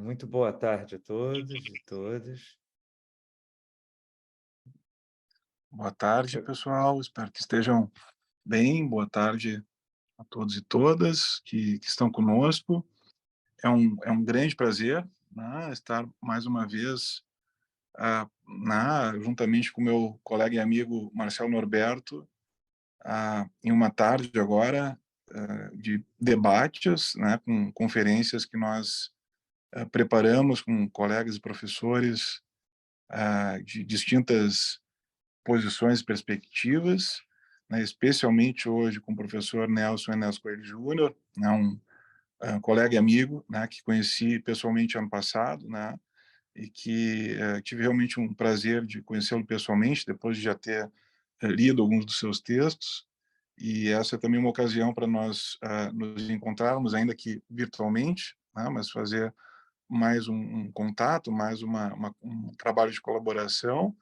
Muito boa tarde a todos e todas. Boa tarde, pessoal. Espero que estejam bem. Boa tarde a todos e todas que estão conosco. É um grande prazer, né, estar mais uma vez juntamente com meu colega e amigo Marcelo Norberto, em uma tarde agora de debates, né, com conferências que nós preparamos com colegas e professores de distintas posições e perspectivas, né, especialmente hoje com o professor Nelson Enéas Coelho Júnior, né, um colega e amigo, né, que conheci pessoalmente ano passado, né, e que tive realmente um prazer de conhecê-lo pessoalmente, depois de já ter lido alguns dos seus textos, e essa é também uma ocasião para nós nos encontrarmos, ainda que virtualmente, né, mas fazer mais um contato, mais um trabalho de colaboração,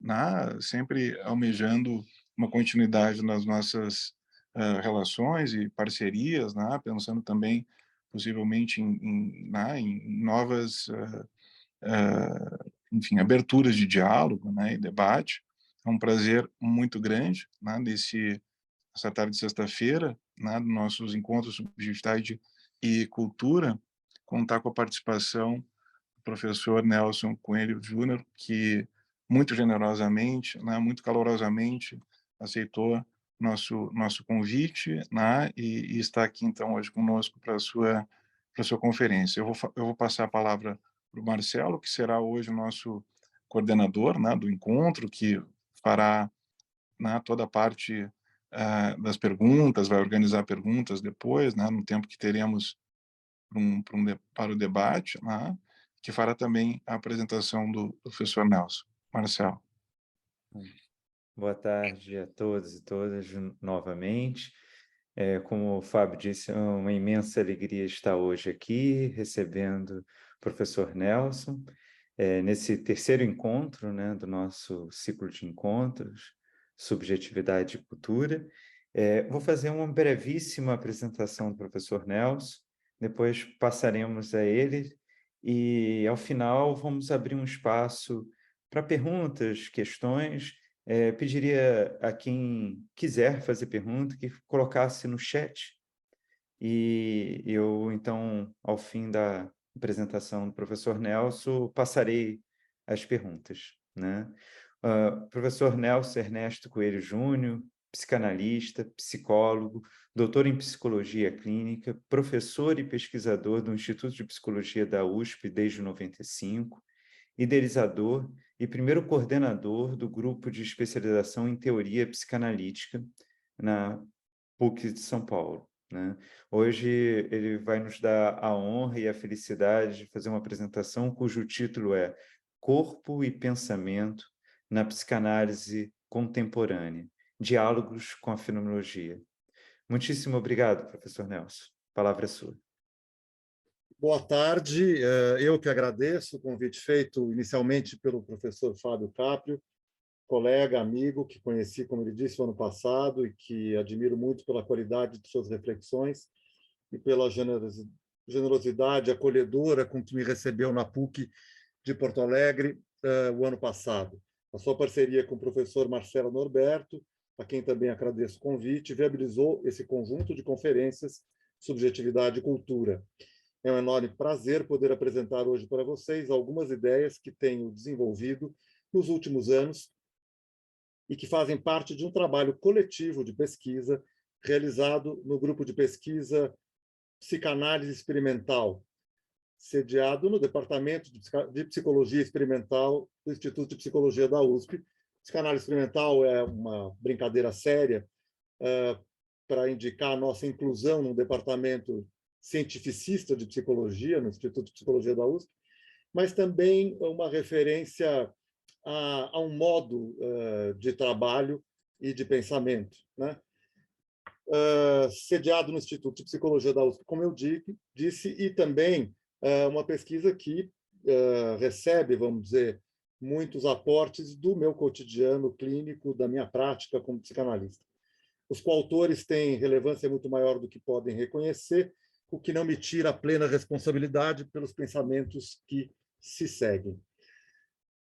né, sempre almejando uma continuidade nas nossas relações e parcerias, né, pensando também possivelmente em novas, enfim, aberturas de diálogo, né, e debate. É um prazer muito grande, né, essa tarde de sexta-feira, né, dos nossos encontros sobre Subjetividade e Cultura, contar com a participação professor Nelson Coelho Júnior, que muito generosamente, né, muito calorosamente aceitou nosso convite, né, e está aqui então hoje conosco para a sua conferência. Eu vou passar a palavra para o Marcelo, que será hoje o nosso coordenador, né, do encontro, que fará, né, toda a parte das perguntas, vai organizar perguntas depois, né, no tempo que teremos para o debate, né, que fará também a apresentação do professor Nelson. Marcelo. Boa tarde a todos e todas novamente. Como o Fábio disse, é uma imensa alegria estar hoje aqui recebendo o professor Nelson, nesse terceiro encontro, né, do nosso ciclo de encontros, Subjetividade e Cultura. Vou fazer uma brevíssima apresentação do professor Nelson, depois passaremos a ele e, ao final, vamos abrir um espaço para perguntas, questões. Pediria a quem quiser fazer pergunta que colocasse no chat e eu, então, ao fim da apresentação do professor Nelson, passarei as perguntas, né? Professor Nelson Ernesto Coelho Júnior, psicanalista, psicólogo, doutor em psicologia clínica, professor e pesquisador do Instituto de Psicologia da USP desde 95, idealizador e primeiro coordenador do grupo de especialização em teoria psicanalítica na PUC de São Paulo, né? Hoje ele vai nos dar a honra e a felicidade de fazer uma apresentação cujo título é Corpo e Pensamento na Psicanálise Contemporânea, Diálogos com a Fenomenologia. Muitíssimo obrigado, professor Nelson. A palavra é sua. Boa tarde, eu que agradeço o convite feito inicialmente pelo professor Fábio Caprio, colega, amigo, que conheci, como ele disse, no ano passado e que admiro muito pela qualidade de suas reflexões e pela generosidade acolhedora com que me recebeu na PUC de Porto Alegre o ano passado. A sua parceria com o professor Marcelo Norberto, a quem também agradeço o convite, viabilizou esse conjunto de conferências Subjetividade e Cultura. É um enorme prazer poder apresentar hoje para vocês algumas ideias que tenho desenvolvido nos últimos anos e que fazem parte de um trabalho coletivo de pesquisa realizado no grupo de pesquisa Psicanálise Experimental, sediado no Departamento de Psicologia Experimental do Instituto de Psicologia da USP. Psicanálise Experimental é uma brincadeira séria para indicar a nossa inclusão no departamento cientificista de psicologia, no Instituto de Psicologia da USP, mas também uma referência a um modo de trabalho e de pensamento, né? Sediado no Instituto de Psicologia da USP, como eu disse, e também uma pesquisa que recebe, vamos dizer, muitos aportes do meu cotidiano clínico, da minha prática como psicanalista. Os coautores têm relevância muito maior do que podem reconhecer, o que não me tira a plena responsabilidade pelos pensamentos que se seguem.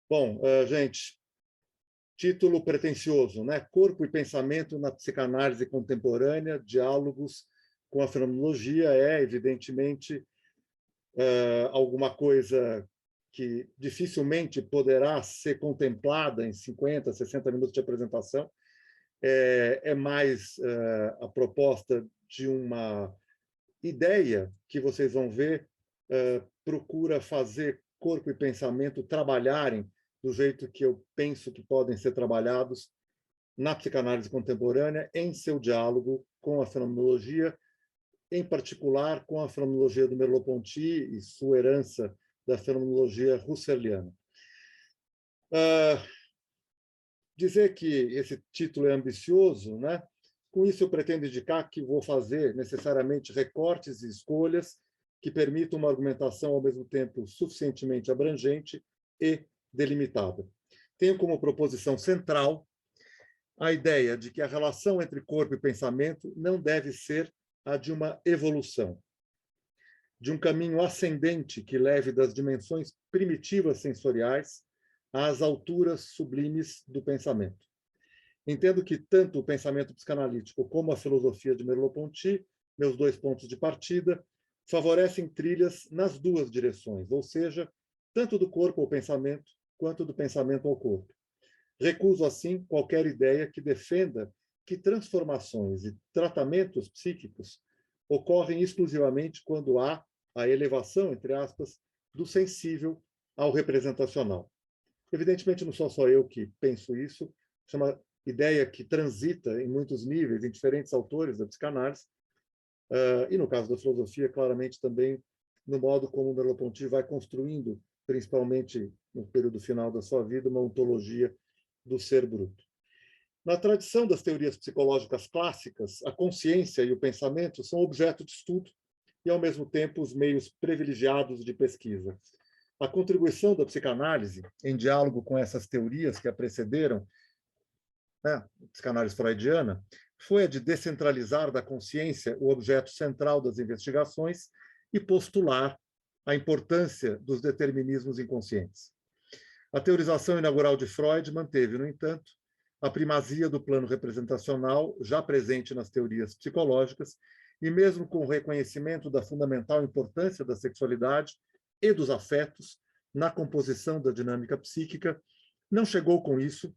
Bom, gente, título pretensioso, né? Corpo e pensamento na psicanálise contemporânea, diálogos com a fenomenologia, é, evidentemente, alguma coisa que dificilmente poderá ser contemplada em 50, 60 minutos de apresentação. É mais a proposta de uma ideia que vocês vão ver, procura fazer corpo e pensamento trabalharem do jeito que eu penso que podem ser trabalhados na psicanálise contemporânea, em seu diálogo com a fenomenologia, em particular com a fenomenologia do Merleau-Ponty e sua herança da fenomenologia husserliana. Dizer que esse título é ambicioso, né? Com isso eu pretendo indicar que vou fazer necessariamente recortes e escolhas que permitam uma argumentação ao mesmo tempo suficientemente abrangente e delimitada. Tenho como proposição central a ideia de que a relação entre corpo e pensamento não deve ser a de uma evolução, de um caminho ascendente que leve das dimensões primitivas sensoriais às alturas sublimes do pensamento. Entendo que tanto o pensamento psicanalítico como a filosofia de Merleau-Ponty, meus dois pontos de partida, favorecem trilhas nas duas direções, ou seja, tanto do corpo ao pensamento, quanto do pensamento ao corpo. Recuso, assim, qualquer ideia que defenda que transformações e tratamentos psíquicos ocorrem exclusivamente quando há a elevação, entre aspas, do sensível ao representacional. Evidentemente, não sou só eu que penso isso, é uma ideia que transita em muitos níveis, em diferentes autores da psicanálise, e no caso da filosofia, claramente também no modo como Merleau-Ponty vai construindo, principalmente no período final da sua vida, uma ontologia do ser bruto. Na tradição das teorias psicológicas clássicas, a consciência e o pensamento são objeto de estudo e, ao mesmo tempo, os meios privilegiados de pesquisa. A contribuição da psicanálise, em diálogo com essas teorias que a precederam, a psicanálise freudiana, foi a de descentralizar da consciência o objeto central das investigações e postular a importância dos determinismos inconscientes. A teorização inaugural de Freud manteve, no entanto, a primazia do plano representacional, já presente nas teorias psicológicas, e mesmo com o reconhecimento da fundamental importância da sexualidade e dos afetos na composição da dinâmica psíquica, não chegou com isso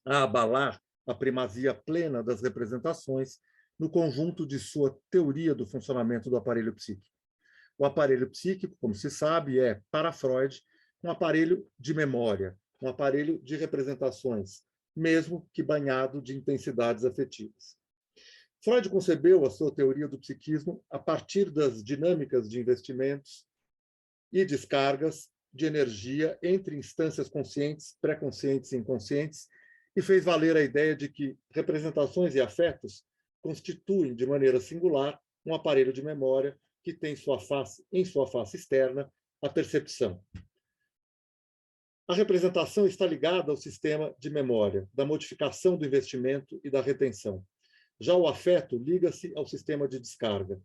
a abalar a primazia plena das representações no conjunto de sua teoria do funcionamento do aparelho psíquico. O aparelho psíquico, como se sabe, é, para Freud, um aparelho de memória, um aparelho de representações, mesmo que banhado de intensidades afetivas. Freud concebeu a sua teoria do psiquismo a partir das dinâmicas de investimentos e descargas de energia entre instâncias conscientes, pré-conscientes e inconscientes, e fez valer a ideia de que representações e afetos constituem, de maneira singular, um aparelho de memória que tem em sua face externa a percepção. A representação está ligada ao sistema de memória, da modificação do investimento e da retenção. Já o afeto liga-se ao sistema de descarga.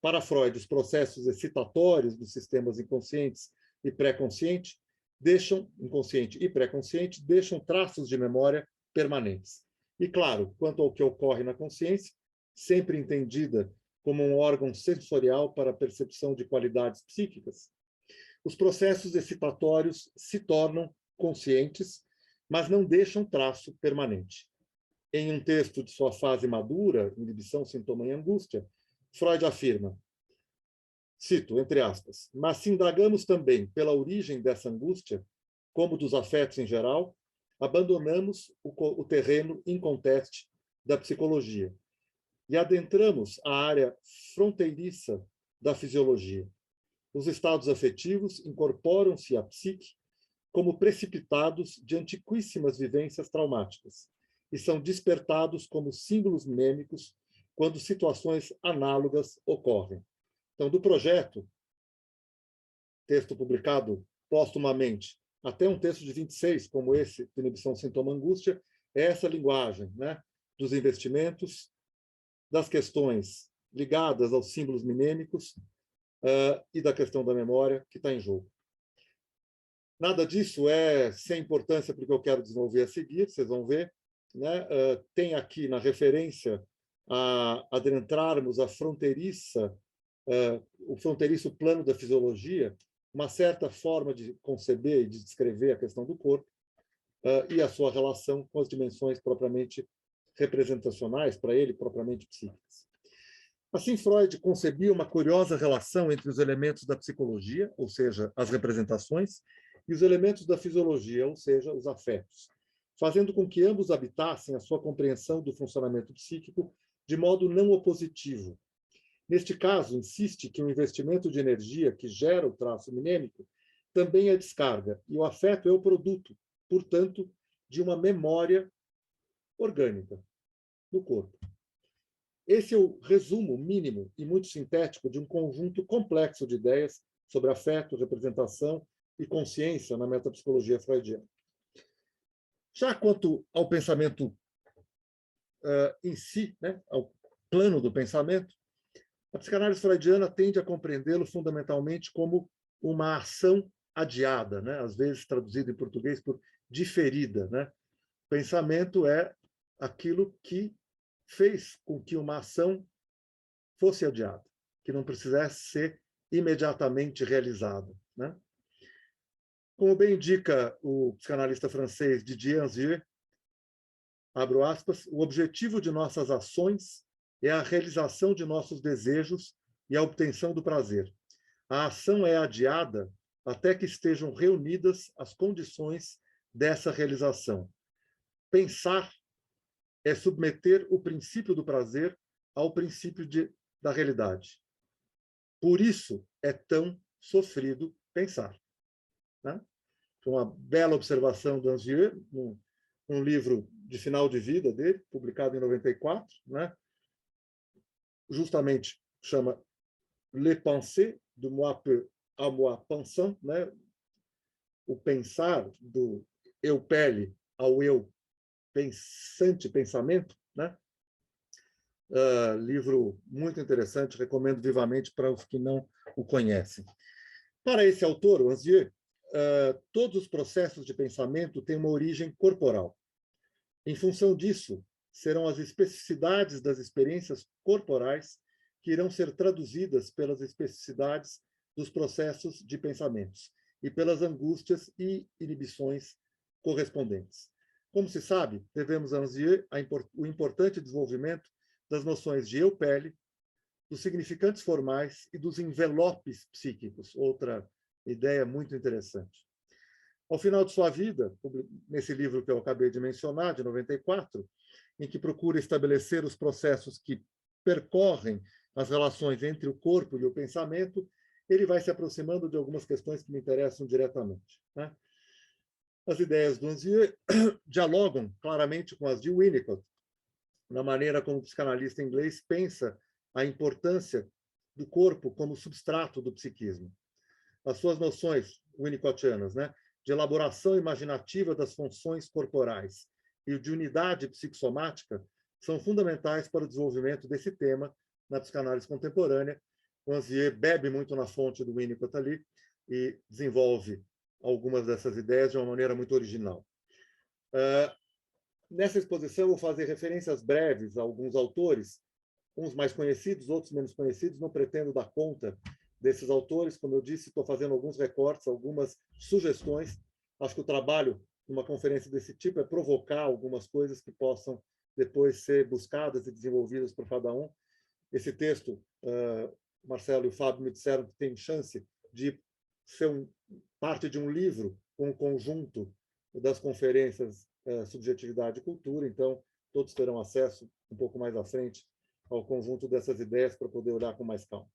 Para Freud, os processos excitatórios dos sistemas inconscientes e pré-consciente inconsciente e pré-consciente, deixam traços de memória permanentes. E, claro, quanto ao que ocorre na consciência, sempre entendida como um órgão sensorial para a percepção de qualidades psíquicas, os processos excitatórios se tornam conscientes, mas não deixam traço permanente. Em um texto de sua fase madura, Inibição, Sintoma e Angústia, Freud afirma, cito, entre aspas, mas se indagamos também pela origem dessa angústia, como dos afetos em geral, abandonamos o terreno inconteste da psicologia e adentramos a área fronteiriça da fisiologia. Os estados afetivos incorporam-se à psique como precipitados de antiquíssimas vivências traumáticas e são despertados como símbolos mnêmicos quando situações análogas ocorrem. Então, do projeto, texto publicado póstumamente, até um texto de 26, como esse, Inibição, Sintoma, Angústia, é essa linguagem, né, dos investimentos, das questões ligadas aos símbolos minêmicos e da questão da memória que está em jogo. Nada disso é sem importância para o que eu quero desenvolver a seguir, vocês vão ver. Né? Tem aqui na referência a adentrarmos o fronteiriço plano da fisiologia, uma certa forma de conceber e de descrever a questão do corpo e a sua relação com as dimensões propriamente representacionais, para ele, propriamente psíquicas. Assim, Freud concebia uma curiosa relação entre os elementos da psicologia, ou seja, as representações, e os elementos da fisiologia, ou seja, os afetos, fazendo com que ambos habitassem a sua compreensão do funcionamento psíquico de modo não opositivo. Neste caso, insiste que o investimento de energia que gera o traço minêmico também é descarga, e o afeto é o produto, portanto, de uma memória orgânica do corpo. Esse é o resumo mínimo e muito sintético de um conjunto complexo de ideias sobre afeto, representação e consciência na metapsicologia freudiana. Já quanto ao pensamento em si, né, ao plano do pensamento, a psicanálise freudiana tende a compreendê-lo fundamentalmente como uma ação adiada, né, às vezes traduzido em português por diferida. Né? Pensamento é aquilo que fez com que uma ação fosse adiada, que não precisasse ser imediatamente realizada. Né? Como bem indica o psicanalista francês Didier Anzieux, abro aspas, o objetivo de nossas ações é a realização de nossos desejos e a obtenção do prazer. A ação é adiada até que estejam reunidas as condições dessa realização. Pensar é submeter o princípio do prazer ao princípio da realidade. Por isso é tão sofrido pensar. Né? Uma bela observação do Anzieux, um livro de final de vida dele, publicado em 94, né? Justamente chama Les Pensées, do moi peu à moi pensant, né? O pensar do eu pele ao eu pensante, pensamento, né? Livro muito interessante, recomendo vivamente para os que não o conhecem. Para esse autor, o Anzieux, todos os processos de pensamento têm uma origem corporal. Em função disso, serão as especificidades das experiências corporais que irão ser traduzidas pelas especificidades dos processos de pensamentos e pelas angústias e inibições correspondentes. Como se sabe, devemos a Anzieux o importante desenvolvimento das noções de eu-pele, dos significantes formais e dos envelopes psíquicos, outra ideia muito interessante. Ao final de sua vida, nesse livro que eu acabei de mencionar, de 94, em que procura estabelecer os processos que percorrem as relações entre o corpo e o pensamento, ele vai se aproximando de algumas questões que me interessam diretamente. Né? As ideias do Anzieux dialogam claramente com as de Winnicott, na maneira como o psicanalista inglês pensa a importância do corpo como substrato do psiquismo. As suas noções winnicottianas, né, de elaboração imaginativa das funções corporais e de unidade psicossomática são fundamentais para o desenvolvimento desse tema na psicanálise contemporânea. O Anzieux bebe muito na fonte do Winnicott ali e desenvolve algumas dessas ideias de uma maneira muito original. Nessa exposição, eu vou fazer referências breves a alguns autores, uns mais conhecidos, outros menos conhecidos. Não pretendo dar conta desses autores. Como eu disse, estou fazendo alguns recortes, algumas sugestões. Acho que o trabalho numa conferência desse tipo é provocar algumas coisas que possam depois ser buscadas e desenvolvidas por cada um. Esse texto, Marcelo e o Fábio me disseram que tem chance de ser parte de um livro com um conjunto das conferências Subjetividade e Cultura, então todos terão acesso um pouco mais à frente ao conjunto dessas ideias para poder olhar com mais calma.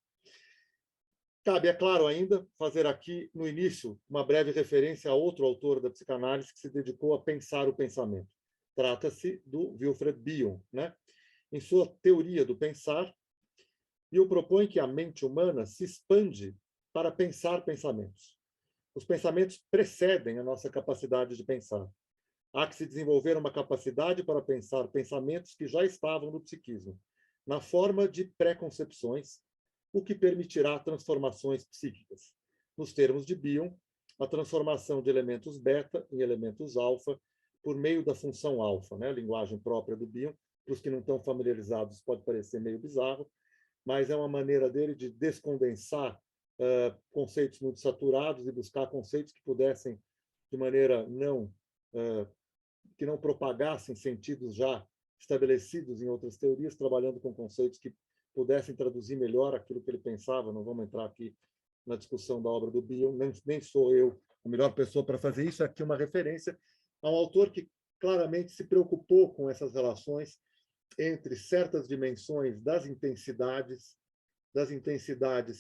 Cabe, é claro ainda, fazer aqui, no início, uma breve referência a outro autor da psicanálise que se dedicou a pensar o pensamento. Trata-se do Wilfred Bion, né? Em sua teoria do pensar, Bion propõe que a mente humana se expande para pensar pensamentos. Os pensamentos precedem a nossa capacidade de pensar. Há que se desenvolver uma capacidade para pensar pensamentos que já estavam no psiquismo, na forma de preconcepções, o que permitirá transformações psíquicas. Nos termos de Bion, a transformação de elementos beta em elementos alfa por meio da função alfa, né? A linguagem própria do Bion. Para os que não estão familiarizados, pode parecer meio bizarro, mas é uma maneira dele de descondensar conceitos muito saturados e buscar conceitos que pudessem, de maneira que não propagassem sentidos já estabelecidos em outras teorias, trabalhando com conceitos que pudessem traduzir melhor aquilo que ele pensava. Não vamos entrar aqui na discussão da obra do Bion, nem sou eu a melhor pessoa para fazer isso. Aqui uma referência a um autor que claramente se preocupou com essas relações entre certas dimensões das intensidades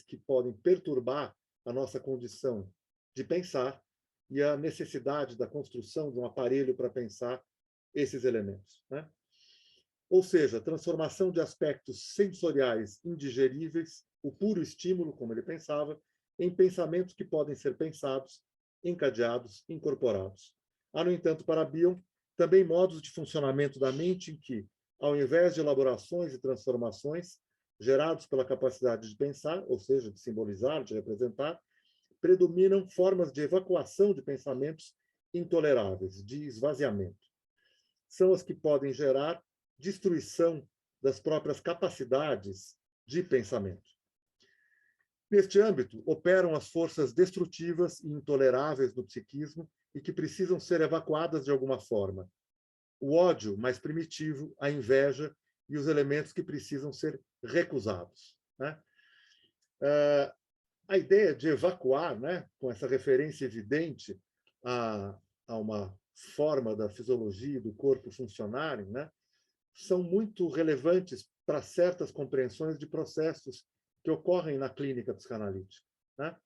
que podem perturbar a nossa condição de pensar e a necessidade da construção de um aparelho para pensar esses elementos, né? Ou seja, transformação de aspectos sensoriais indigeríveis, o puro estímulo, como ele pensava, em pensamentos que podem ser pensados, encadeados, incorporados. Há, no entanto, para Bion, também modos de funcionamento da mente em que, ao invés de elaborações e transformações gerados pela capacidade de pensar, ou seja, de simbolizar, de representar, predominam formas de evacuação de pensamentos intoleráveis, de esvaziamento. São as que podem gerar destruição das próprias capacidades de pensamento. Neste âmbito, operam as forças destrutivas e intoleráveis do psiquismo e que precisam ser evacuadas de alguma forma. O ódio mais primitivo, a inveja e os elementos que precisam ser recusados, né? A ideia de evacuar, né, com essa referência evidente a uma forma da fisiologia e do corpo funcionarem, né, são muito relevantes para certas compreensões de processos que ocorrem na clínica psicanalítica, né?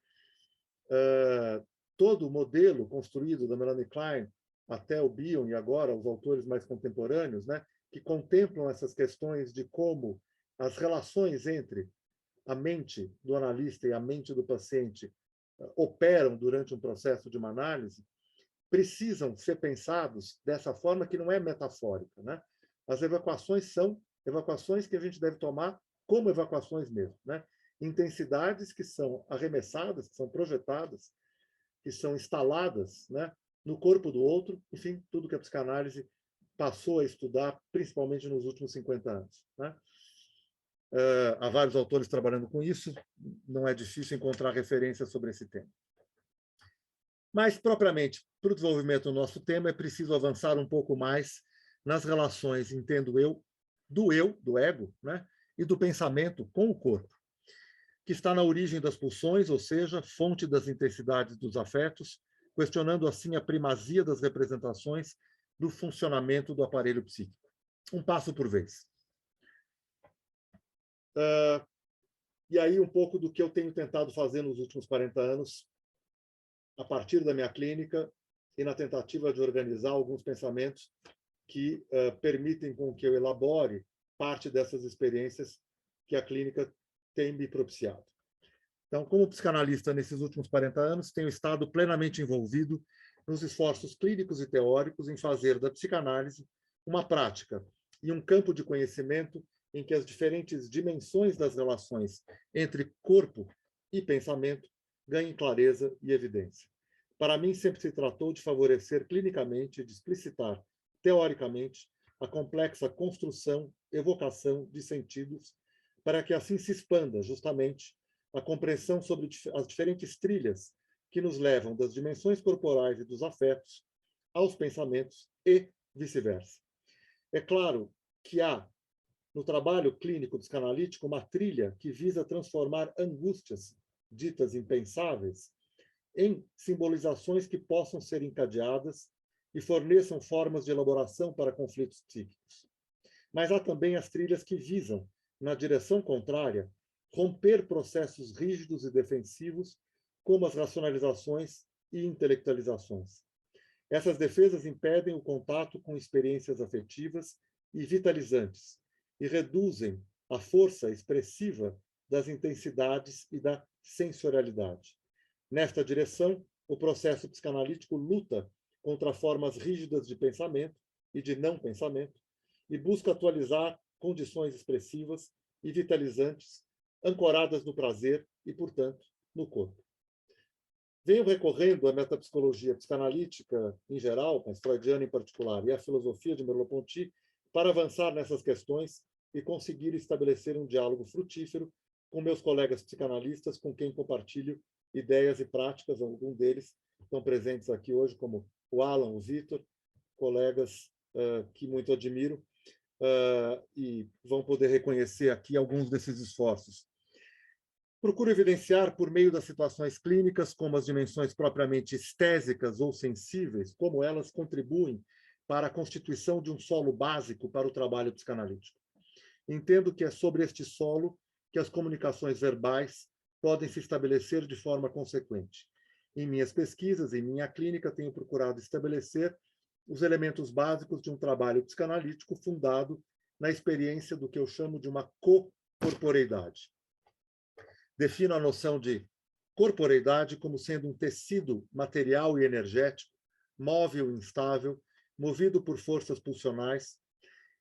Todo o modelo construído da Melanie Klein até o Bion e agora os autores mais contemporâneos, né, que contemplam essas questões de como as relações entre a mente do analista e a mente do paciente operam durante um processo de uma análise, precisam ser pensados dessa forma que não é metafórica, né? As evacuações são evacuações que a gente deve tomar como evacuações mesmo, né? Intensidades que são arremessadas, que são projetadas, que são instaladas, né, no corpo do outro, enfim, tudo que a psicanálise passou a estudar, principalmente nos últimos 50 anos, né? Há vários autores trabalhando com isso, não é difícil encontrar referências sobre esse tema. Mas, propriamente, para o desenvolvimento do nosso tema, é preciso avançar um pouco mais nas relações, entendo eu, do ego, né, e do pensamento com o corpo, que está na origem das pulsões, ou seja, fonte das intensidades dos afetos, questionando assim a primazia das representações do funcionamento do aparelho psíquico. Um passo por vez. E aí um pouco do que eu tenho tentado fazer nos últimos 40 anos, a partir da minha clínica e na tentativa de organizar alguns pensamentos que permitem com que eu elabore parte dessas experiências que a clínica tem me propiciado. Então, como psicanalista nesses últimos 40 anos, tenho estado plenamente envolvido nos esforços clínicos e teóricos em fazer da psicanálise uma prática e um campo de conhecimento em que as diferentes dimensões das relações entre corpo e pensamento ganhem clareza e evidência. Para mim, sempre se tratou de favorecer clinicamente e de explicitar, teoricamente, a complexa construção, evocação de sentidos, para que assim se expanda, justamente, a compreensão sobre as diferentes trilhas que nos levam das dimensões corporais e dos afetos aos pensamentos e vice-versa. É claro que há, no trabalho clínico psicanalítico, uma trilha que visa transformar angústias ditas impensáveis em simbolizações que possam ser encadeadas e forneçam formas de elaboração para conflitos psíquicos. Mas há também as trilhas que visam, na direção contrária, romper processos rígidos e defensivos, como as racionalizações e intelectualizações. Essas defesas impedem o contato com experiências afetivas e vitalizantes e reduzem a força expressiva das intensidades e da sensorialidade. Nesta direção, o processo psicanalítico luta contra formas rígidas de pensamento e de não pensamento e busca atualizar condições expressivas e vitalizantes, ancoradas no prazer e, portanto, no corpo. Venho recorrendo à metapsicologia psicanalítica em geral, mas freudiana em particular, e à filosofia de Merleau-Ponty para avançar nessas questões e conseguir estabelecer um diálogo frutífero com meus colegas psicanalistas, com quem compartilho ideias e práticas. Alguns deles estão presentes aqui hoje, como o Alan, o Vitor, colegas que muito admiro, e vão poder reconhecer aqui alguns desses esforços. Procuro evidenciar, por meio das situações clínicas, como as dimensões propriamente estésicas ou sensíveis, como elas contribuem para a constituição de um solo básico para o trabalho psicanalítico. Entendo que é sobre este solo que as comunicações verbais podem se estabelecer de forma consequente. Em minhas pesquisas, em minha clínica, tenho procurado estabelecer os elementos básicos de um trabalho psicanalítico fundado na experiência do que eu chamo de uma corporeidade. Defino a noção de corporeidade como sendo um tecido material e energético, móvel e instável, movido por forças pulsionais,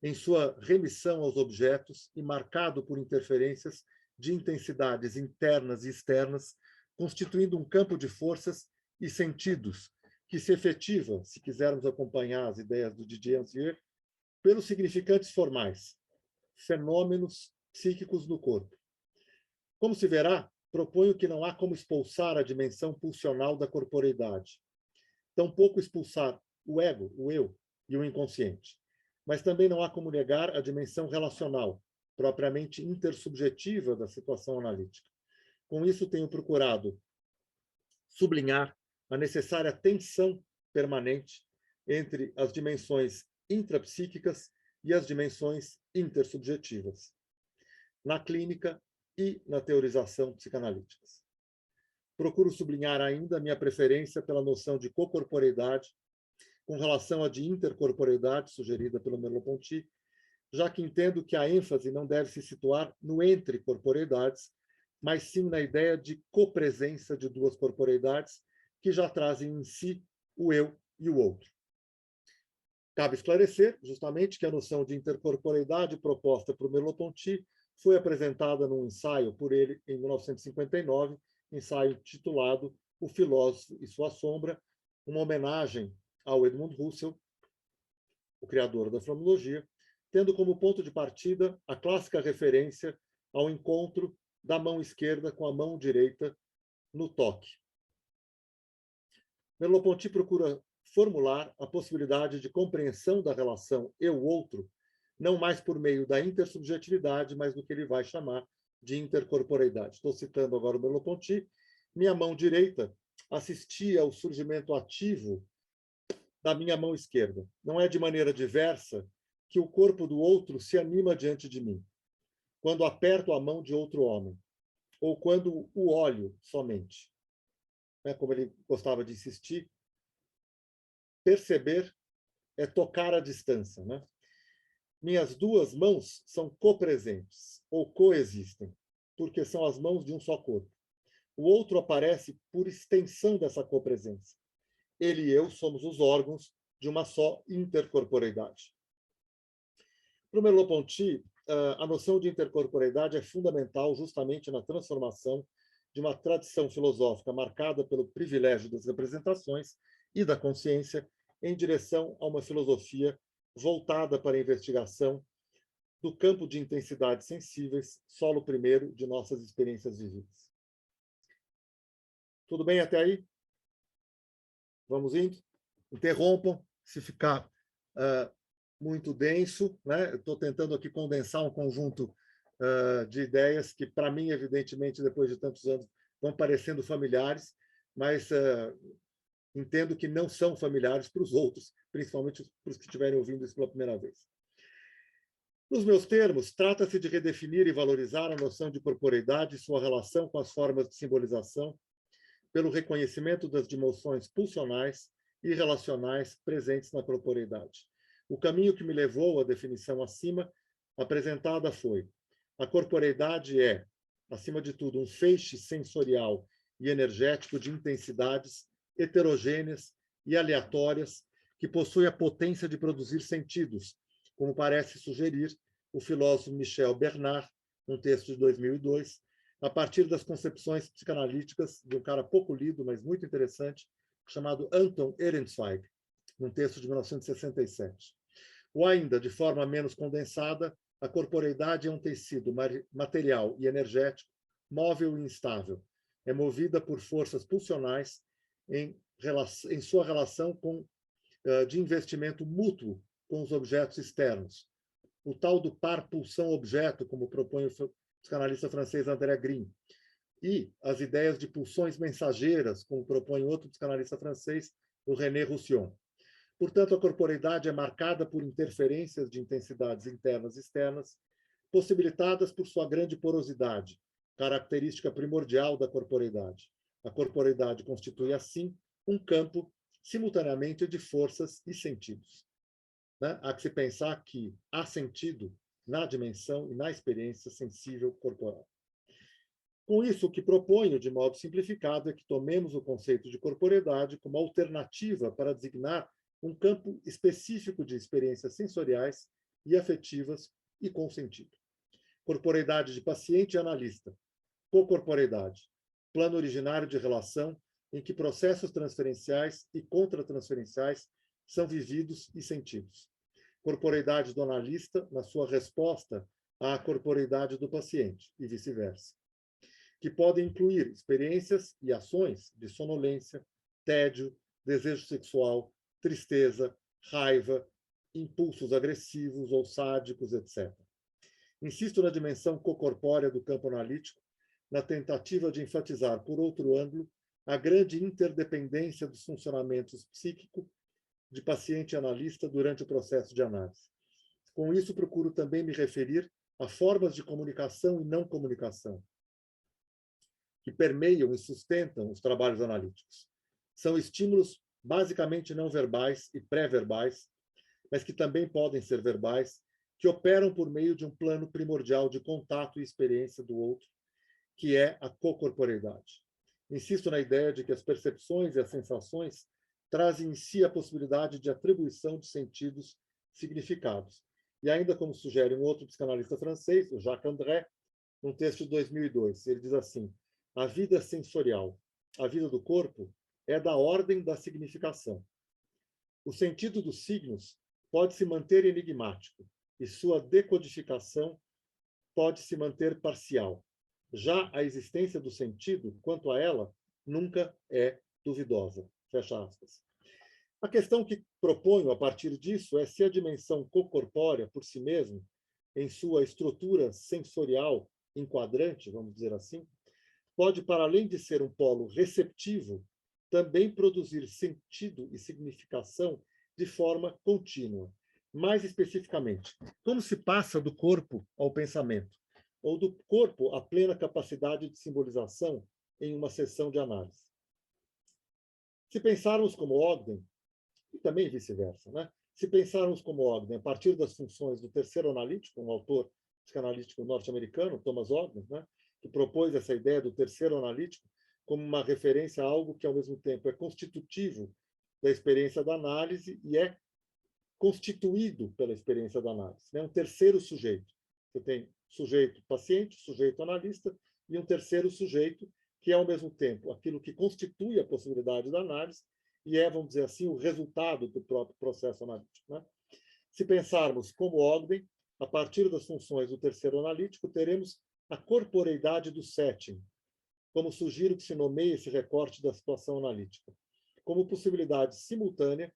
em sua remissão aos objetos e marcado por interferências de intensidades internas e externas, constituindo um campo de forças e sentidos que se efetiva, se quisermos acompanhar as ideias do Didier Anzier, pelos significantes formais, fenômenos psíquicos no corpo. Como se verá, proponho que não há como expulsar a dimensão pulsional da corporeidade, tampouco expulsar o ego, o eu e o inconsciente. Mas também não há como negar a dimensão relacional, propriamente intersubjetiva da situação analítica. Com isso, tenho procurado sublinhar a necessária tensão permanente entre as dimensões intrapsíquicas e as dimensões intersubjetivas, na clínica e na teorização psicanalíticas. Procuro sublinhar ainda a minha preferência pela noção de cocorporeidade com relação à de intercorporeidade sugerida pelo Merleau-Ponty, já que entendo que a ênfase não deve se situar no entre corporeidades, mas sim na ideia de copresença de duas corporeidades que já trazem em si o eu e o outro. Cabe esclarecer, justamente, que a noção de intercorporeidade proposta por Merleau-Ponty foi apresentada num ensaio por ele em 1959, ensaio titulado O Filósofo e Sua Sombra, uma homenagem ao Edmund Husserl, o criador da fenomenologia, tendo como ponto de partida a clássica referência ao encontro da mão esquerda com a mão direita no toque. Merleau-Ponty procura formular a possibilidade de compreensão da relação eu-outro, não mais por meio da intersubjetividade, mas do que ele vai chamar de intercorporeidade. Estou citando agora o Merleau-Ponty. Minha mão direita assistia ao surgimento ativo da minha mão esquerda. Não é de maneira diversa que o corpo do outro se anima diante de mim, quando aperto a mão de outro homem, ou quando o olho somente. Como ele gostava de insistir, perceber é tocar à distância, né? Minhas duas mãos são copresentes, ou coexistem, porque são as mãos de um só corpo. O outro aparece por extensão dessa copresença. Ele e eu somos os órgãos de uma só intercorporeidade. Para o Merleau-Ponty, a noção de intercorporeidade é fundamental justamente na transformação de uma tradição filosófica marcada pelo privilégio das representações e da consciência em direção a uma filosofia voltada para a investigação do campo de intensidades sensíveis, solo primeiro de nossas experiências vividas. Tudo bem até aí? Vamos indo? Interrompam se ficar muito denso, né? Estou tentando aqui condensar um conjunto de ideias que, para mim, evidentemente, depois de tantos anos, vão parecendo familiares, mas entendo que não são familiares para os outros, principalmente para os que estiverem ouvindo isso pela primeira vez. Nos meus termos, trata-se de redefinir e valorizar a noção de corporeidade e sua relação com as formas de simbolização, pelo reconhecimento das dimensões pulsionais e relacionais presentes na corporeidade. O caminho que me levou à definição acima apresentada foi: a corporeidade é, acima de tudo, um feixe sensorial e energético de intensidades heterogêneas e aleatórias que possui a potência de produzir sentidos, como parece sugerir o filósofo Michel Bernard, num texto de 2002, a partir das concepções psicanalíticas de um cara pouco lido, mas muito interessante, chamado Anton Ehrenzweig, num texto de 1967. Ou ainda, de forma menos condensada, a corporeidade é um tecido material e energético, móvel e instável. É movida por forças pulsionais em sua relação de investimento mútuo com os objetos externos. O tal do par pulsão-objeto, como propõe o psicanalista francês André Green, e as ideias de pulsões mensageiras, como propõe outro psicanalista francês, o René Roussillon. Portanto, a corporeidade é marcada por interferências de intensidades internas e externas, possibilitadas por sua grande porosidade, característica primordial da corporeidade. A corporeidade constitui, assim, um campo simultaneamente de forças e sentidos. Há que se pensar que há sentido na dimensão e na experiência sensível corporal. Com isso, o que proponho, de modo simplificado, é que tomemos o conceito de corporeidade como alternativa para designar um campo específico de experiências sensoriais e afetivas e com sentido. Corporeidade de paciente e analista. Cocorporeidade. Plano originário de relação em que processos transferenciais e contratransferenciais são vividos e sentidos. Corporeidade do analista na sua resposta à corporeidade do paciente e vice-versa, que podem incluir experiências e ações de sonolência, tédio, desejo sexual, tristeza, raiva, impulsos agressivos ou sádicos, etc. Insisto na dimensão cocorpórea do campo analítico, na tentativa de enfatizar, por outro ângulo, a grande interdependência dos funcionamentos psíquicos de paciente e analista durante o processo de análise. Com isso, procuro também me referir a formas de comunicação e não comunicação, que permeiam e sustentam os trabalhos analíticos. São estímulos basicamente não verbais e pré-verbais, mas que também podem ser verbais, que operam por meio de um plano primordial de contato e experiência do outro, que é a cocorporeidade. Insisto na ideia de que as percepções e as sensações trazem em si a possibilidade de atribuição de sentidos significados. E ainda como sugere um outro psicanalista francês, o Jacques André, num texto de 2002, ele diz assim: a vida sensorial, a vida do corpo, é da ordem da significação. O sentido dos signos pode se manter enigmático e sua decodificação pode se manter parcial. Já a existência do sentido, quanto a ela, nunca é duvidosa. Fecha aspas. A questão que proponho a partir disso é se a dimensão cocorpórea, por si mesma, em sua estrutura sensorial enquadrante, vamos dizer assim, pode, para além de ser um polo receptivo, também produzir sentido e significação de forma contínua. Mais especificamente, como se passa do corpo ao pensamento, ou do corpo à plena capacidade de simbolização em uma sessão de análise. Se pensarmos como Ogden, e também vice-versa, né? Se pensarmos como Ogden a partir das funções do terceiro analítico, um autor psicanalítico norte-americano, Thomas Ogden, né? Que propôs essa ideia do terceiro analítico como uma referência a algo que, ao mesmo tempo, é constitutivo da experiência da análise e é constituído pela experiência da análise. Né? Um terceiro sujeito. Você tem sujeito paciente, sujeito analista, e um terceiro sujeito, que é, ao mesmo tempo, aquilo que constitui a possibilidade da análise e é, vamos dizer assim, o resultado do próprio processo analítico. Né? Se pensarmos como Ogden, a partir das funções do terceiro analítico, teremos a corporeidade do setting, como sugiro que se nomeie esse recorte da situação analítica, como possibilidade simultânea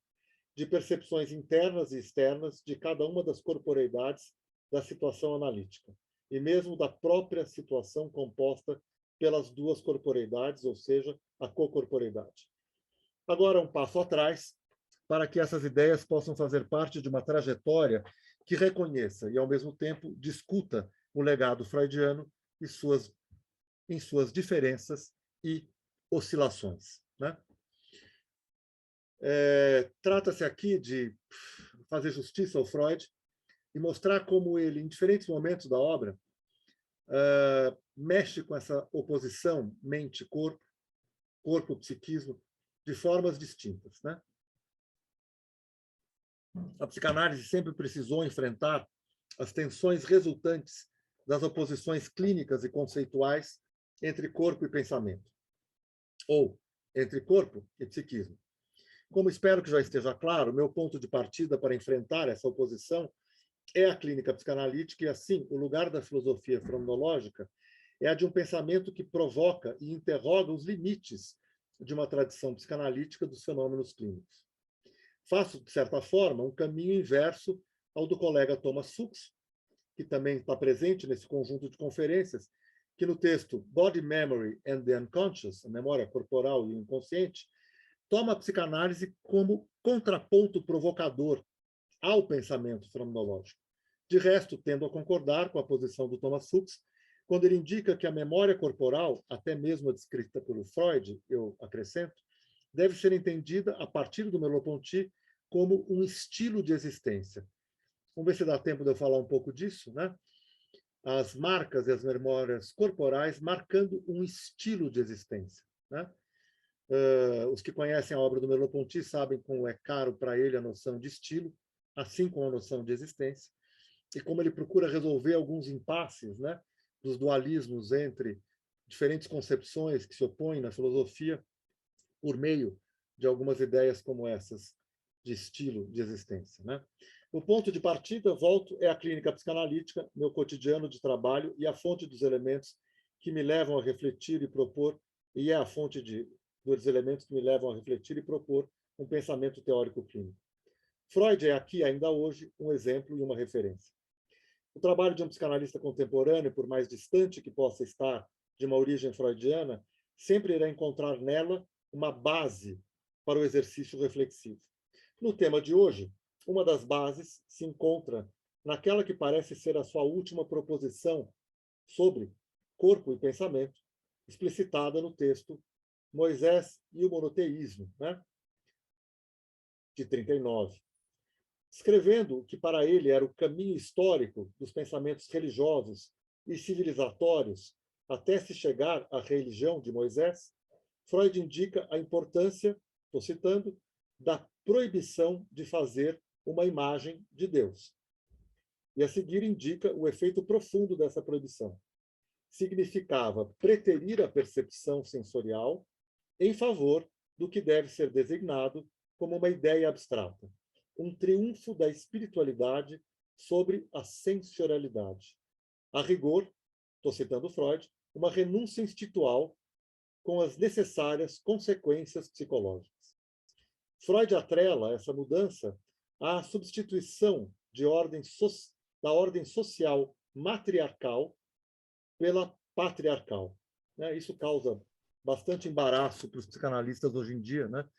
de percepções internas e externas de cada uma das corporeidades da situação analítica, e mesmo da própria situação composta pelas duas corporeidades, ou seja, a cocorporeidade. Agora, um passo atrás, para que essas ideias possam fazer parte de uma trajetória que reconheça e, ao mesmo tempo, discuta o legado freudiano em suas diferenças e oscilações. Né? Trata-se aqui de fazer justiça ao Freud e mostrar como ele, em diferentes momentos da obra, mexe com essa oposição mente-corpo, corpo-psiquismo, de formas distintas. Né? A psicanálise sempre precisou enfrentar as tensões resultantes das oposições clínicas e conceituais entre corpo e pensamento, ou entre corpo e psiquismo. Como espero que já esteja claro, meu ponto de partida para enfrentar essa oposição é a clínica psicanalítica e, assim, o lugar da filosofia fenomenológica é a de um pensamento que provoca e interroga os limites de uma tradição psicanalítica dos fenômenos clínicos. Faço, de certa forma, um caminho inverso ao do colega Thomas Fuchs, que também está presente nesse conjunto de conferências, que no texto Body Memory and the Unconscious, a memória corporal e o inconsciente, toma a psicanálise como contraponto provocador ao pensamento fenomenológico. De resto, tendo a concordar com a posição do Thomas Fuchs, quando ele indica que a memória corporal, até mesmo a descrita pelo Freud, eu acrescento, deve ser entendida, a partir do Merleau-Ponty, como um estilo de existência. Vamos ver se dá tempo de eu falar um pouco disso, né? As marcas e as memórias corporais marcando um estilo de existência, né? Os que conhecem a obra do Merleau-Ponty sabem como é caro para ele a noção de estilo, assim como a noção de existência, e como ele procura resolver alguns impasses, né, dos dualismos entre diferentes concepções que se opõem na filosofia por meio de algumas ideias como essas de estilo de existência, né? O ponto de partida, volto, é a clínica psicanalítica, meu cotidiano de trabalho e a fonte dos elementos que me levam a refletir e propor, e é a fonte dos elementos que me levam a refletir e propor um pensamento teórico clínico. Freud é aqui, ainda hoje, um exemplo e uma referência. O trabalho de um psicanalista contemporâneo, por mais distante que possa estar de uma origem freudiana, sempre irá encontrar nela uma base para o exercício reflexivo. No tema de hoje, uma das bases se encontra naquela que parece ser a sua última proposição sobre corpo e pensamento, explicitada no texto Moisés e o Monoteísmo, né? De 39. Escrevendo o que para ele era o caminho histórico dos pensamentos religiosos e civilizatórios até se chegar à religião de Moisés, Freud indica a importância, estou citando, da proibição de fazer uma imagem de Deus. E a seguir indica o efeito profundo dessa proibição. Significava preterir a percepção sensorial em favor do que deve ser designado como uma ideia abstrata, um triunfo da espiritualidade sobre a sensorialidade. A rigor, estou citando Freud, uma renúncia instintual com as necessárias consequências psicológicas. Freud atrela essa mudança à substituição da ordem social matriarcal pela patriarcal. Isso causa bastante embaraço para os psicanalistas hoje em dia, né?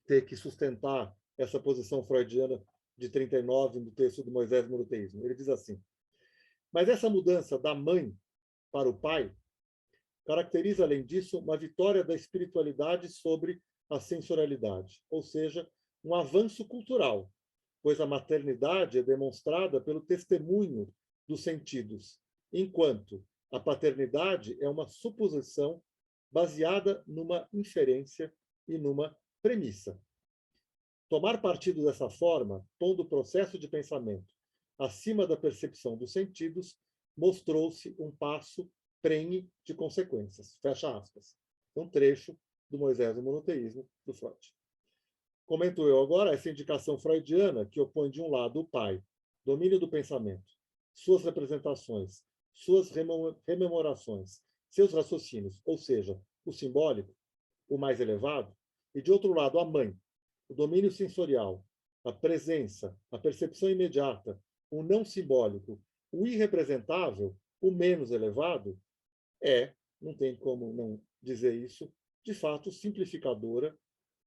Ter que sustentar essa posição freudiana de 39 no texto do Moisés Monoteísmo. Ele diz assim: mas essa mudança da mãe para o pai caracteriza, além disso, uma vitória da espiritualidade sobre a sensorialidade, ou seja, um avanço cultural, pois a maternidade é demonstrada pelo testemunho dos sentidos, enquanto a paternidade é uma suposição baseada numa inferência e numa premissa. Tomar partido dessa forma, pondo o processo de pensamento acima da percepção dos sentidos, mostrou-se um passo prenhe de consequências. Fecha aspas. Um trecho do Moisés do Monoteísmo, do Freud. Comento eu agora essa indicação freudiana que opõe de um lado o pai, domínio do pensamento, suas representações, suas rememorações, seus raciocínios, ou seja, o simbólico, o mais elevado, e de outro lado a mãe, o domínio sensorial, a presença, a percepção imediata, o não simbólico, o irrepresentável, o menos elevado, não tem como não dizer isso, de fato simplificadora,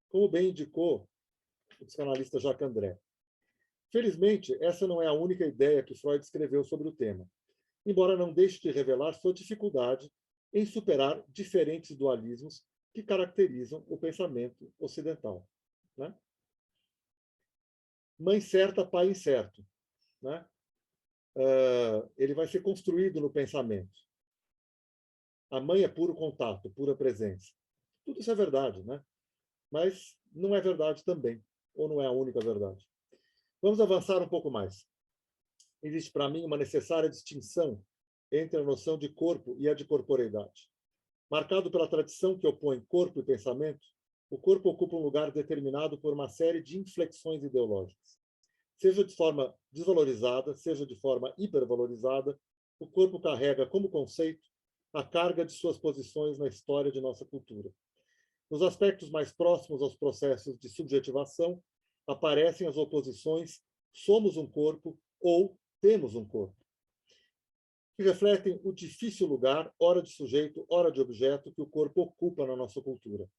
como bem indicou o psicanalista Jacques André. Felizmente, essa não é a única ideia que Freud escreveu sobre o tema, embora não deixe de revelar sua dificuldade em superar diferentes dualismos que caracterizam o pensamento ocidental. Né? Mãe certa, pai incerto. Né? Ele vai ser construído no pensamento. A mãe é puro contato, pura presença. Tudo isso é verdade, né? Mas não é verdade também, ou não é a única verdade. Vamos avançar um pouco mais. existe para mim uma necessária distinção entre a noção de corpo e a de corporeidade. Marcado pela tradição que opõe corpo e pensamento, o corpo ocupa um lugar determinado por uma série de inflexões ideológicas. Seja de forma desvalorizada, seja de forma hipervalorizada, o corpo carrega como conceito a carga de suas posições na história de nossa cultura. Nos aspectos mais próximos aos processos de subjetivação, aparecem as oposições somos um corpo ou temos um corpo, que refletem o difícil lugar, ora de sujeito, ora de objeto, que o corpo ocupa na nossa cultura.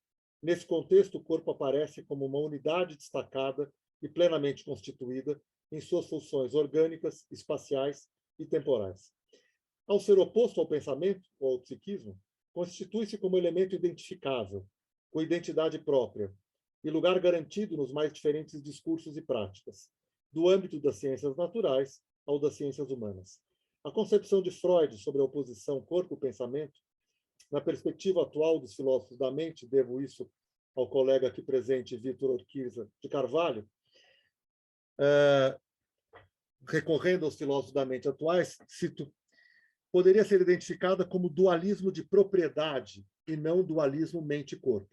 Nesse contexto, o corpo aparece como uma unidade destacada e plenamente constituída em suas funções orgânicas, espaciais e temporais. Ao ser oposto ao pensamento ou ao psiquismo, constitui-se como elemento identificável, com identidade própria, e lugar garantido nos mais diferentes discursos e práticas, do âmbito das ciências naturais ao das ciências humanas. A concepção de Freud sobre a oposição corpo-pensamento, na perspectiva atual dos filósofos da mente, devo isso ao colega aqui presente, Vítor Urquiza de Carvalho, recorrendo aos filósofos da mente atuais, cito, poderia ser identificada como dualismo de propriedade e não dualismo mente-corpo.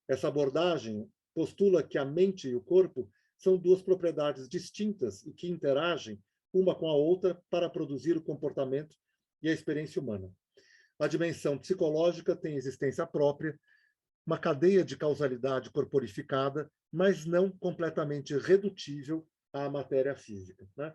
Essa abordagem postula que a mente e o corpo são duas propriedades distintas e que interagem uma com a outra para produzir o comportamento e a experiência humana. A dimensão psicológica tem existência própria, uma cadeia de causalidade corporificada, mas não completamente redutível à matéria física, né?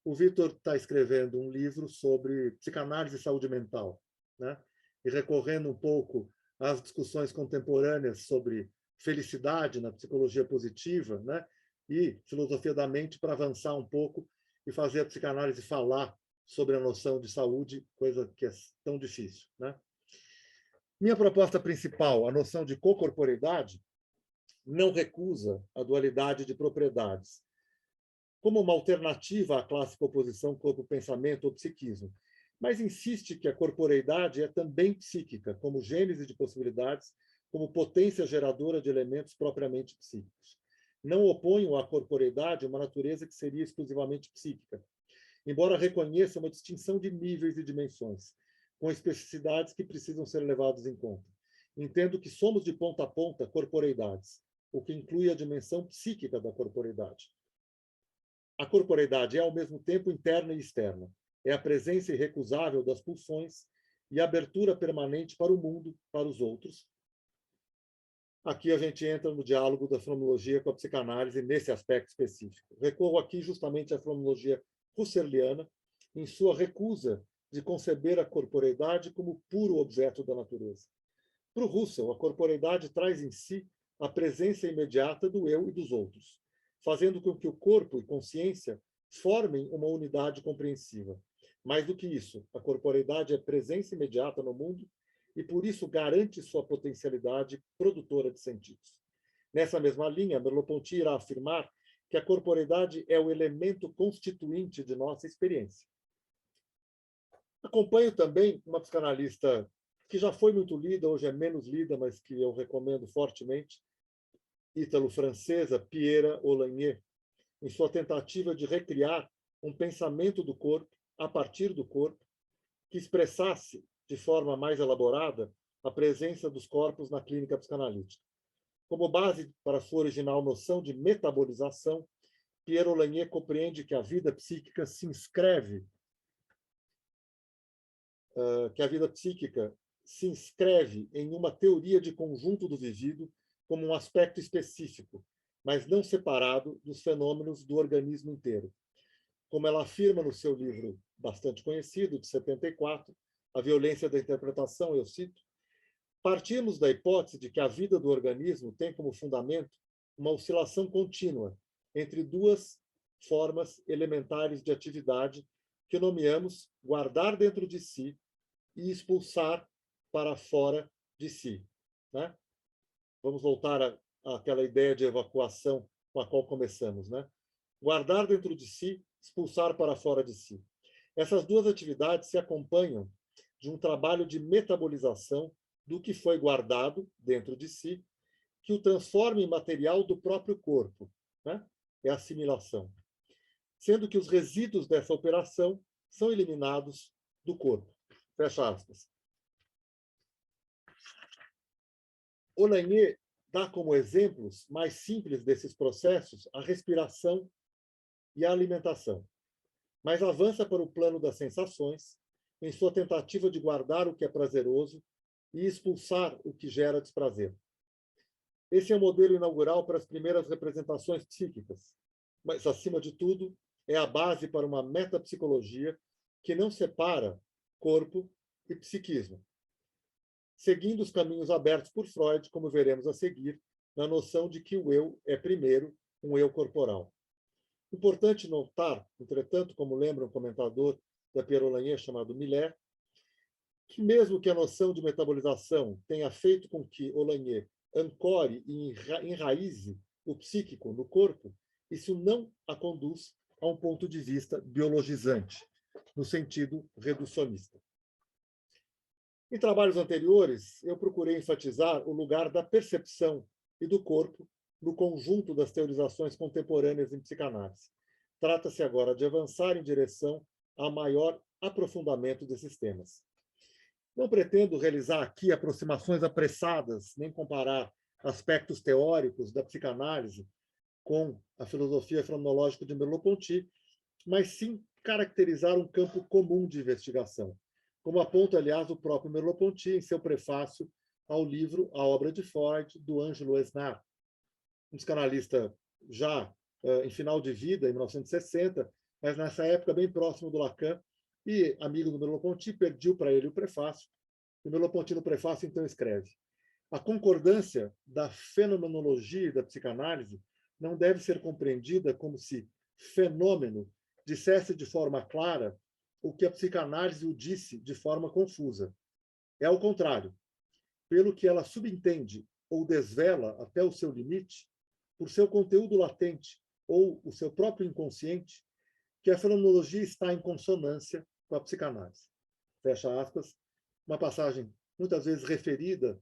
O Vítor está escrevendo um livro sobre psicanálise e saúde mental, né? E recorrendo um pouco às discussões contemporâneas sobre felicidade na psicologia positiva, né? E filosofia da mente para avançar um pouco e fazer a psicanálise falar sobre a noção de saúde, coisa que é tão difícil, né? Minha proposta principal, a noção de cocorporeidade, não recusa a dualidade de propriedades, como uma alternativa à clássica oposição corpo-pensamento ou psiquismo, mas insiste que a corporeidade é também psíquica, como gênese de possibilidades, como potência geradora de elementos propriamente psíquicos. Não oponho à corporeidade uma natureza que seria exclusivamente psíquica, embora reconheça uma distinção de níveis e dimensões, com especificidades que precisam ser levadas em conta. Entendo que somos de ponta a ponta corporeidades, o que inclui a dimensão psíquica da corporeidade. A corporeidade é, ao mesmo tempo, interna e externa. É a presença irrecusável das pulsões e a abertura permanente para o mundo, para os outros. Aqui a gente entra no diálogo da fenomenologia com a psicanálise nesse aspecto específico. Recorro aqui justamente à fenomenologia husserliana, em sua recusa de conceber a corporeidade como puro objeto da natureza. Para o Husserl, a corporeidade traz em si a presença imediata do eu e dos outros, fazendo com que o corpo e consciência formem uma unidade compreensiva. Mais do que isso, a corporeidade é presença imediata no mundo e, por isso, garante sua potencialidade produtora de sentidos. Nessa mesma linha, Merleau-Ponty irá afirmar que a corporeidade é o elemento constituinte de nossa experiência. Acompanho também uma psicanalista que já foi muito lida, hoje é menos lida, mas que eu recomendo fortemente, ítalo-francesa, Pierre Olagnier, em sua tentativa de recriar um pensamento do corpo, a partir do corpo, que expressasse, de forma mais elaborada, a presença dos corpos na clínica psicanalítica. Como base para sua original noção de metabolização, Pierre Olagnier compreende que a vida psíquica se inscreve em uma teoria de conjunto do vivido como um aspecto específico, mas não separado dos fenômenos do organismo inteiro. Como ela afirma no seu livro bastante conhecido, de 74, A Violência da Interpretação, eu cito, partimos da hipótese de que a vida do organismo tem como fundamento uma oscilação contínua entre duas formas elementares de atividade que nomeamos guardar dentro de si e expulsar para fora de si, né? Vamos voltar àquela ideia de evacuação com a qual começamos, né? Guardar dentro de si, expulsar para fora de si. Essas duas atividades se acompanham de um trabalho de metabolização do que foi guardado dentro de si, que o transforma em material do próprio corpo, né? É a assimilação. sendo que os resíduos dessa operação são eliminados do corpo. Fecha aspas. Olagnier dá como exemplos mais simples desses processos a respiração e a alimentação, mas avança para o plano das sensações em sua tentativa de guardar o que é prazeroso e expulsar o que gera desprazer. Esse é o modelo inaugural para as primeiras representações psíquicas, mas, acima de tudo, é a base para uma metapsicologia que não separa corpo e psiquismo, seguindo os caminhos abertos por Freud, como veremos a seguir, na noção de que o eu é, primeiro, um eu corporal. Importante notar, entretanto, como lembra um comentador da Pierre Olagnier chamado Miller, que mesmo que a noção de metabolização tenha feito com que Olagnier ancore e enraize o psíquico no corpo, isso não a conduz a um ponto de vista biologizante, no sentido reducionista. Em trabalhos anteriores, eu procurei enfatizar o lugar da percepção e do corpo no conjunto das teorizações contemporâneas em psicanálise. Trata-se agora de avançar em direção a maior aprofundamento desses temas. Não pretendo realizar aqui aproximações apressadas, nem comparar aspectos teóricos da psicanálise com a filosofia fenomenológica de Merleau-Ponty, mas sim caracterizar um campo comum de investigação, como aponta, aliás, o próprio Merleau-Ponty em seu prefácio ao livro A Obra de Freud, do Ângelo Esnar, um psicanalista já em final de vida, em 1960, mas nessa época bem próximo do Lacan, e amigo do Merleau-Ponty, pediu para ele o prefácio, e o Merleau-Ponty no prefácio então escreve: a concordância da fenomenologia e da psicanálise não deve ser compreendida como se fenômeno dissesse de forma clara o que a psicanálise o disse de forma confusa. É ao contrário, pelo que ela subentende ou desvela até o seu limite, por seu conteúdo latente ou o seu próprio inconsciente, que a fenomenologia está em consonância com a psicanálise. Fecha aspas, uma passagem muitas vezes referida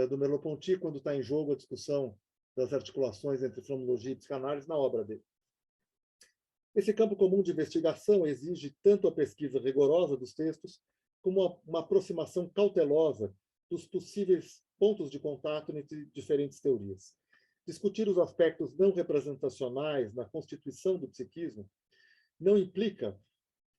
do Merleau-Ponty quando está em jogo a discussão das articulações entre fenomenologia e psicanálise na obra dele. Esse campo comum de investigação exige tanto a pesquisa rigorosa dos textos como uma aproximação cautelosa dos possíveis pontos de contato entre diferentes teorias. Discutir os aspectos não representacionais na constituição do psiquismo não implica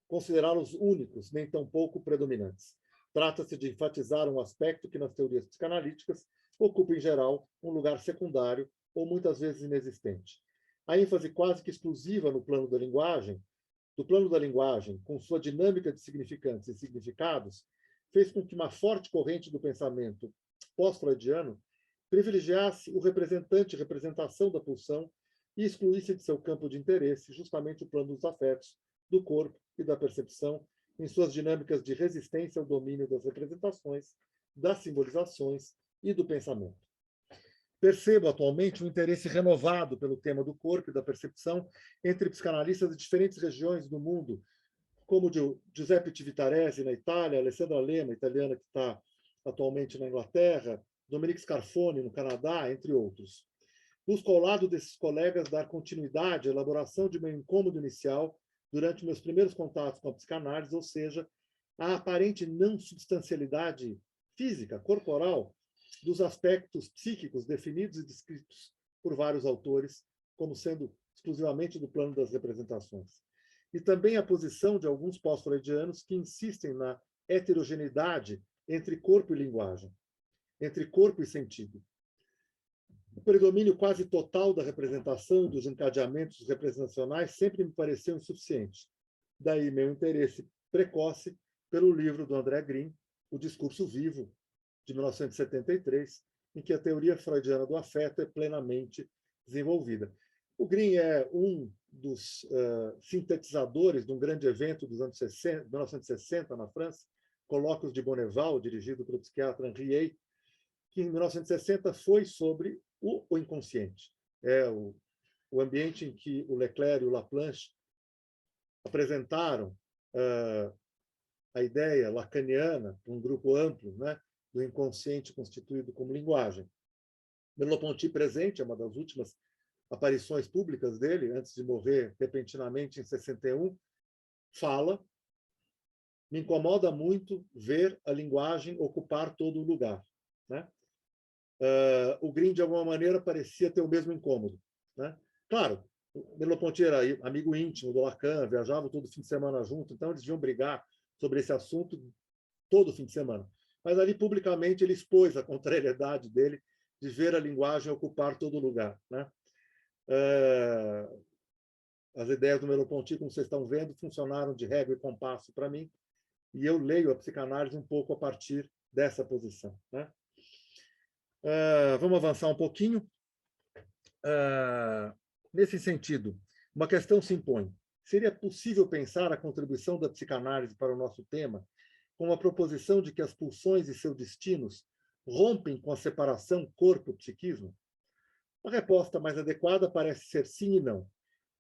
considerá-los únicos, nem tampouco predominantes. Trata-se de enfatizar um aspecto que nas teorias psicanalíticas ocupa, em geral, um lugar secundário ou muitas vezes inexistente. A ênfase quase que exclusiva no plano da linguagem, com sua dinâmica de significantes e significados, fez com que uma forte corrente do pensamento pós-freudiano privilegiasse o representação da pulsão e excluísse de seu campo de interesse justamente o plano dos afetos, do corpo e da percepção, em suas dinâmicas de resistência ao domínio das representações, das simbolizações e do pensamento. Percebo atualmente um interesse renovado pelo tema do corpo e da percepção entre psicanalistas de diferentes regiões do mundo, como Giuseppe Civitarese, na Itália, Alessandra Lema, italiana, que está atualmente na Inglaterra, Dominique Scarfoni, no Canadá, entre outros. Busco, ao lado desses colegas, dar continuidade à elaboração de meu incômodo inicial durante meus primeiros contatos com a psicanálise, ou seja, a aparente não substancialidade física, corporal, dos aspectos psíquicos definidos e descritos por vários autores como sendo exclusivamente do plano das representações. E também a posição de alguns pós-freudianos que insistem na heterogeneidade entre corpo e linguagem, entre corpo e sentido. O predomínio quase total da representação e dos encadeamentos representacionais sempre me pareceu insuficiente. Daí meu interesse precoce pelo livro do André Green, O Discurso Vivo, de 1973, em que a teoria freudiana do afeto é plenamente desenvolvida. O Green é um dos sintetizadores de um grande evento dos anos 60, 1960, na França, Colóquios de Bonneval, dirigido pelo psiquiatra Henri Ey, que em 1960 foi sobre o inconsciente. É o ambiente em que o Leclerc e o Laplanche apresentaram a ideia lacaniana, um grupo amplo, né, do inconsciente constituído como linguagem. Merleau-Ponty presente, é uma das últimas aparições públicas dele, antes de morrer repentinamente em 61, fala: me incomoda muito ver a linguagem ocupar todo o lugar, né? O Green, de alguma maneira, parecia ter o mesmo incômodo, né? Claro, o Merleau-Ponty era amigo íntimo do Lacan, viajavam todo fim de semana junto, então eles iam brigar sobre esse assunto todo fim de semana. Mas ali, publicamente, ele expôs a contrariedade dele de ver a linguagem ocupar todo lugar, né? As ideias do Merleau-Ponty, como vocês estão vendo, funcionaram de régua e compasso para mim, e eu leio a psicanálise um pouco a partir dessa posição, né? Vamos avançar um pouquinho. Nesse sentido, uma questão se impõe. Seria possível pensar a contribuição da psicanálise para o nosso tema com a proposição de que as pulsões e seus destinos rompem com a separação corpo-psiquismo? A resposta mais adequada parece ser sim e não.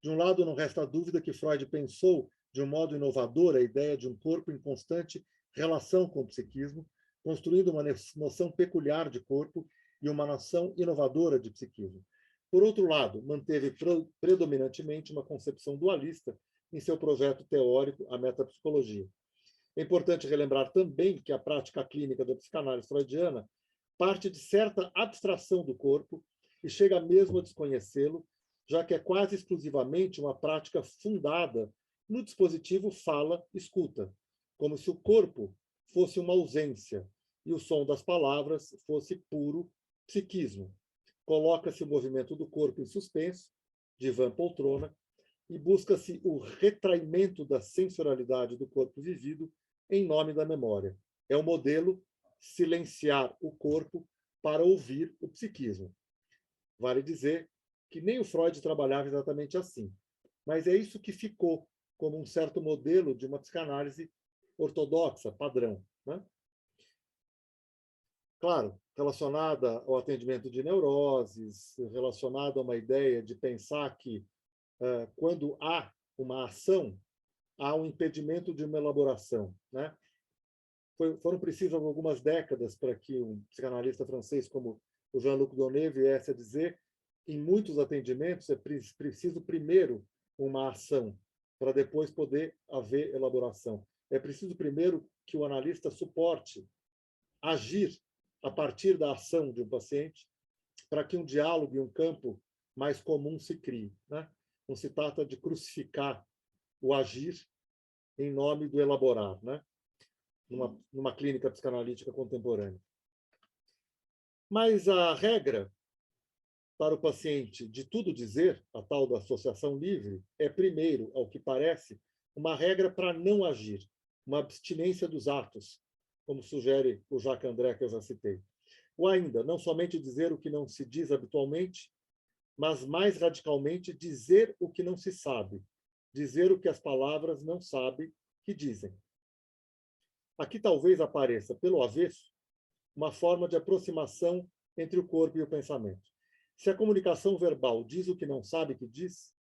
De um lado, não resta dúvida que Freud pensou de um modo inovador a ideia de um corpo em constante relação com o psiquismo, construindo uma noção peculiar de corpo e uma noção inovadora de psiquismo. Por outro lado, manteve predominantemente uma concepção dualista em seu projeto teórico, a metapsicologia. É importante relembrar também que a prática clínica da psicanálise freudiana parte de certa abstração do corpo e chega mesmo a desconhecê-lo, já que é quase exclusivamente uma prática fundada no dispositivo fala-escuta, como se o corpo fosse uma ausência e o som das palavras fosse puro psiquismo. Coloca-se o movimento do corpo em suspenso, divã poltrona, e busca-se o retraimento da sensorialidade do corpo vivido em nome da memória. É o modelo silenciar o corpo para ouvir o psiquismo. Vale dizer que nem o Freud trabalhava exatamente assim, mas é isso que ficou como um certo modelo de uma psicanálise ortodoxa, padrão, né? Claro, relacionada ao atendimento de neuroses, relacionada a uma ideia de pensar que, quando há uma ação, há um impedimento de uma elaboração, né? Foram precisas algumas décadas para que um psicanalista francês como o Jean-Luc Donnet viesse a dizer que em muitos atendimentos é preciso primeiro uma ação, para depois poder haver elaboração. É preciso primeiro que o analista suporte agir a partir da ação de um paciente, para que um diálogo e um campo mais comum se crie, né? Não se trata de crucificar o agir em nome do elaborar, né? Numa clínica psicanalítica contemporânea. Mas a regra para o paciente de tudo dizer, a tal da associação livre, é, primeiro, ao que parece, uma regra para não agir, uma abstinência dos atos, como sugere o Jacques André, que eu já citei. Ou ainda, não somente dizer o que não se diz habitualmente, mas mais radicalmente dizer o que não se sabe, dizer o que as palavras não sabem que dizem. Aqui talvez apareça, pelo avesso, uma forma de aproximação entre o corpo e o pensamento. Se a comunicação verbal diz o que não sabe que diz,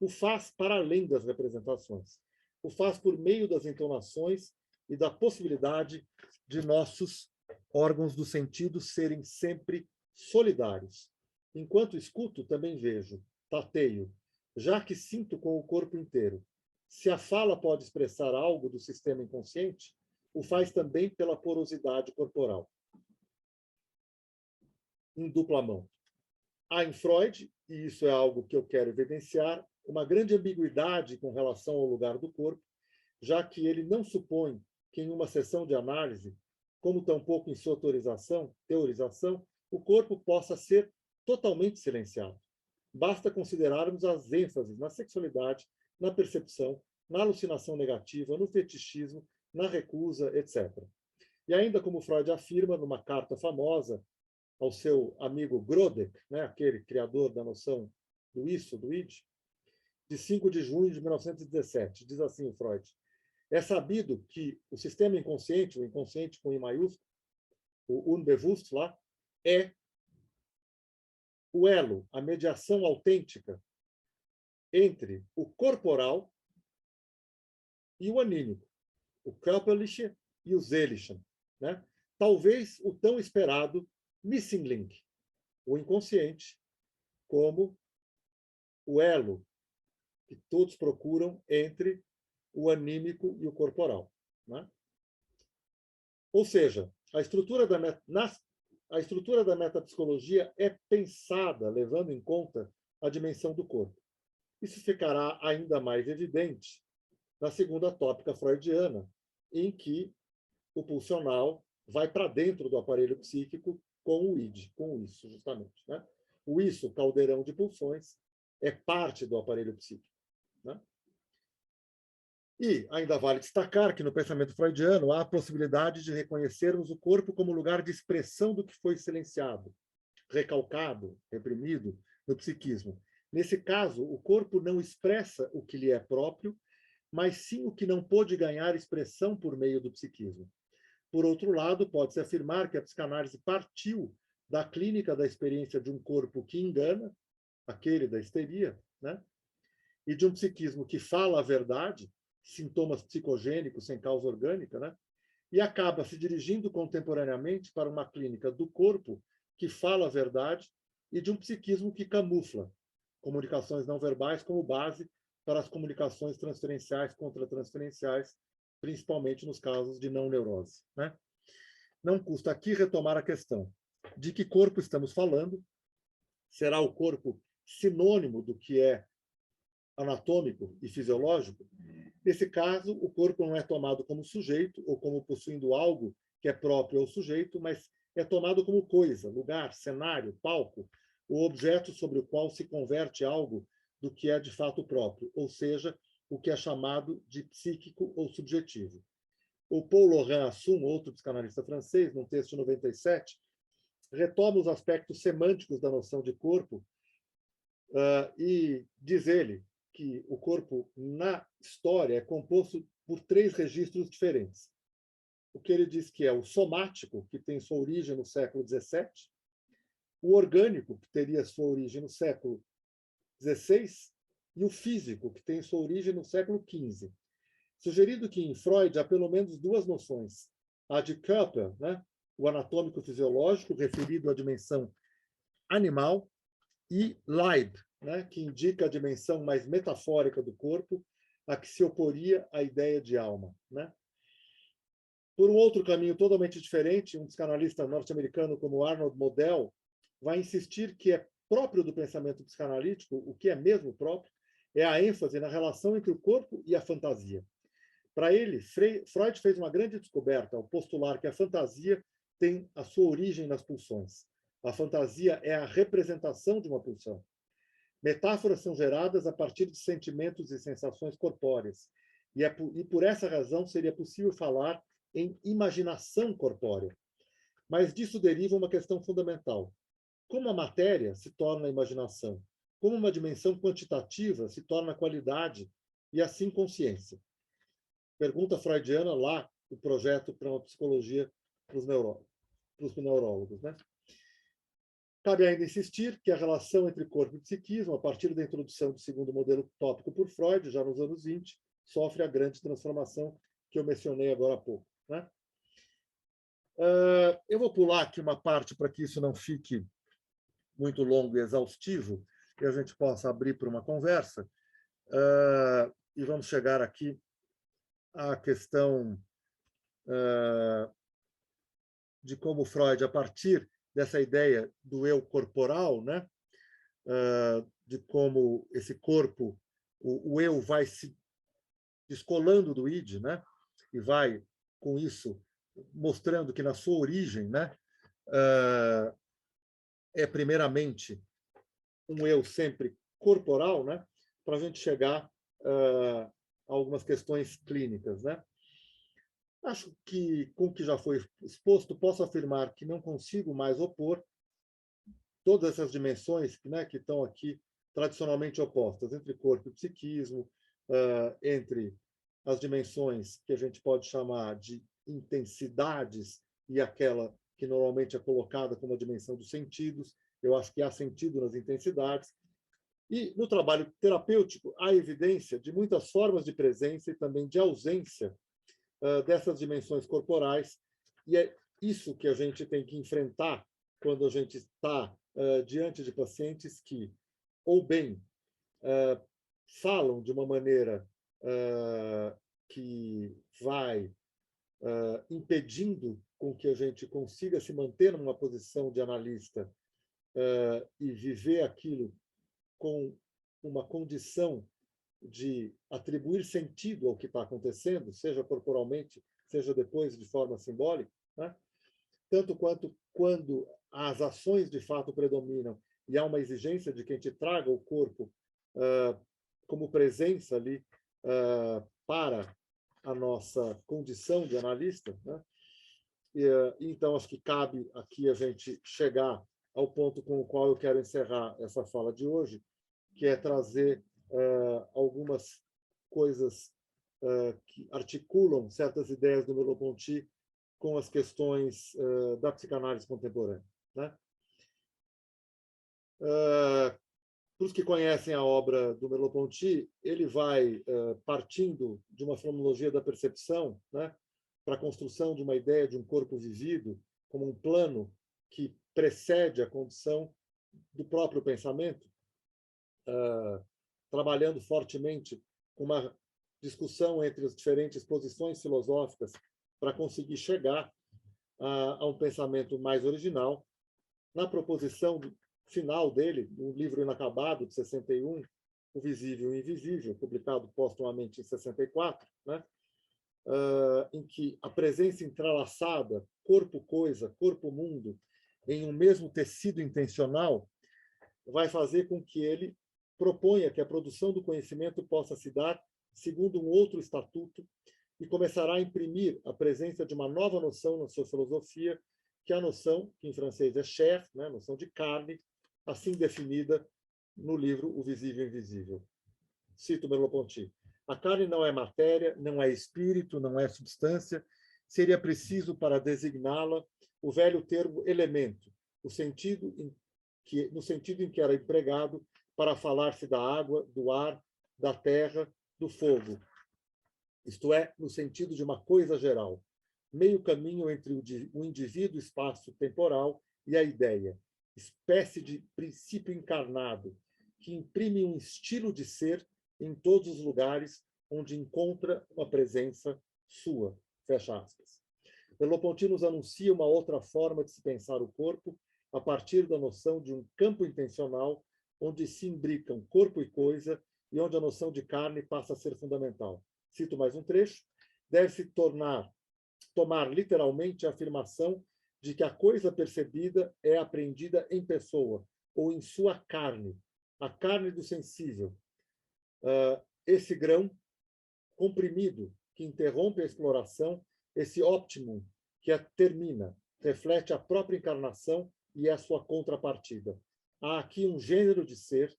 o faz para além das representações. O faz por meio das entonações e da possibilidade de nossos órgãos do sentido serem sempre solidários. Enquanto escuto, também vejo, tateio, já que sinto com o corpo inteiro. Se a fala pode expressar algo do sistema inconsciente, o faz também pela porosidade corporal. Em dupla mão. Há em Freud, e isso é algo que eu quero evidenciar, uma grande ambiguidade com relação ao lugar do corpo, já que ele não supõe que em uma sessão de análise, como tampouco em sua teorização, o corpo possa ser totalmente silenciado. Basta considerarmos as ênfases na sexualidade, na percepção, na alucinação negativa, no fetichismo, na recusa, etc. E ainda como Freud afirma numa carta famosa ao seu amigo Grodek, né, aquele criador da noção do isso, do id, de 5 de junho de 1917. Diz assim o Freud: é sabido que o sistema inconsciente, o inconsciente com I maiúsculo, o Unbewusst lá, é o elo, a mediação autêntica entre o corporal e o anímico, o Körperliche e o Seelische, né? Talvez o tão esperado Missing Link, o inconsciente, como o elo que todos procuram entre o anímico e o corporal, né? Ou seja, a estrutura da metapsicologia é pensada levando em conta a dimensão do corpo. Isso ficará ainda mais evidente na segunda tópica freudiana, em que o pulsional vai para dentro do aparelho psíquico com o id, com o isso, justamente, né? O isso, caldeirão de pulsões, é parte do aparelho psíquico, né? E ainda vale destacar que no pensamento freudiano há a possibilidade de reconhecermos o corpo como lugar de expressão do que foi silenciado, recalcado, reprimido no psiquismo. Nesse caso, o corpo não expressa o que lhe é próprio, mas sim o que não pôde ganhar expressão por meio do psiquismo. Por outro lado, pode-se afirmar que a psicanálise partiu da clínica da experiência de um corpo que engana, aquele da histeria, né? E de um psiquismo que fala a verdade, sintomas psicogênicos sem causa orgânica, né? E acaba se dirigindo contemporaneamente para uma clínica do corpo que fala a verdade e de um psiquismo que camufla comunicações não verbais como base para as comunicações transferenciais contra transferenciais, principalmente nos casos de não neurose, né? Não custa aqui retomar a questão de que corpo estamos falando. Será o corpo sinônimo do que é anatômico e fisiológico? Nesse caso, o corpo não é tomado como sujeito ou como possuindo algo que é próprio ao sujeito, mas é tomado como coisa, lugar, cenário, palco, o objeto sobre o qual se converte algo do que é de fato próprio, ou seja, o que é chamado de psíquico ou subjetivo. O Paul Laurent Assun, outro psicanalista francês, num texto de 97, retoma os aspectos semânticos da noção de corpo e diz ele que o corpo, na história, é composto por 3 registros diferentes. O que ele diz que é o somático, que tem sua origem no século XVII, o orgânico, que teria sua origem no século XVI, e o físico, que tem sua origem no século XV. Sugerido que em Freud há pelo menos 2 noções. A de Körper, né? O anatômico-fisiológico, referido à dimensão animal, e Leib, né? Que indica a dimensão mais metafórica do corpo, a que se oporia à ideia de alma, né? Por um outro caminho totalmente diferente, um psicanalista norte-americano como Arnold Modell vai insistir que é próprio do pensamento psicanalítico, o que é mesmo próprio, é a ênfase na relação entre o corpo e a fantasia. Para ele, Freud fez uma grande descoberta ao postular que a fantasia tem a sua origem nas pulsões. A fantasia é a representação de uma pulsão. Metáforas são geradas a partir de sentimentos e sensações corpóreas. E por essa razão seria possível falar em imaginação corpórea. Mas disso deriva uma questão fundamental. Como a matéria se torna a imaginação? Como uma dimensão quantitativa se torna a qualidade e assim consciência? Pergunta freudiana lá, o projeto para uma psicologia para os neurólogos, né? Cabe ainda insistir que a relação entre corpo e psiquismo, a partir da introdução do segundo modelo tópico por Freud, já nos anos 20, sofre a grande transformação que eu mencionei agora há pouco, né? Eu vou pular aqui uma parte para que isso não fique muito longo e exaustivo, e a gente possa abrir para uma conversa. E vamos chegar aqui à questão de como Freud, a partir dessa ideia do eu corporal, né, de como esse corpo, o eu vai se descolando do id, né, e vai, com isso, mostrando que, na sua origem, né, é primeiramente um eu sempre corporal, né, para a gente chegar a algumas questões clínicas, né? Acho que, com o que já foi exposto, posso afirmar que não consigo mais opor todas essas dimensões, né, que estão aqui tradicionalmente opostas, entre corpo e psiquismo, entre as dimensões que a gente pode chamar de intensidades e aquela que normalmente é colocada como a dimensão dos sentidos. Eu acho que há sentido nas intensidades. E, no trabalho terapêutico, há evidência de muitas formas de presença e também de ausência dessas dimensões corporais, e é isso que a gente tem que enfrentar quando a gente está diante de pacientes que, ou bem, falam de uma maneira que vai impedindo com que a gente consiga se manter numa posição de analista e viver aquilo com uma condição de atribuir sentido ao que está acontecendo, seja corporalmente, seja depois de forma simbólica, né? Tanto quanto quando as ações de fato predominam e há uma exigência de que a gente traga o corpo como presença ali para a nossa condição de analista, né? Então, acho que cabe aqui a gente chegar ao ponto com o qual eu quero encerrar essa fala de hoje, que é trazer algumas coisas que articulam certas ideias do Merleau-Ponty com as questões da psicanálise contemporânea, né? Para os que conhecem a obra do Merleau-Ponty, ele vai partindo de uma fenomenologia da percepção, né, para a construção de uma ideia de um corpo vivido como um plano que precede a condição do próprio pensamento, trabalhando fortemente com uma discussão entre as diferentes posições filosóficas para conseguir chegar a um pensamento mais original. Na proposição final dele, um livro inacabado, de 61, O Visível e o Invisível, publicado póstumamente em 64, né? Em que a presença entrelaçada, corpo-coisa, corpo-mundo, em um mesmo tecido intencional, vai fazer com que ele proponha que a produção do conhecimento possa se dar segundo um outro estatuto e começará a imprimir a presença de uma nova noção na sua filosofia, que é a noção, que em francês é chair, né, a noção de carne, assim definida no livro O Visível e o Invisível. Cito Merleau-Ponty. A carne não é matéria, não é espírito, não é substância. Seria preciso, para designá-la, o velho termo elemento, no sentido em que era empregado para falar-se da água, do ar, da terra, do fogo. Isto é, no sentido de uma coisa geral, meio caminho entre o indivíduo espaço-temporal e a ideia, espécie de princípio encarnado, que imprime um estilo de ser em todos os lugares onde encontra uma presença sua. Fecha aspas. Merleau-Ponty nos anuncia uma outra forma de se pensar o corpo a partir da noção de um campo intencional onde se imbricam corpo e coisa e onde a noção de carne passa a ser fundamental. Cito mais um trecho. Deve-se tomar literalmente a afirmação de que a coisa percebida é apreendida em pessoa, ou em sua carne, a carne do sensível. Esse grão comprimido que interrompe a exploração, esse optimum que a termina, reflete a própria encarnação e é a sua contrapartida. Há aqui um gênero de ser,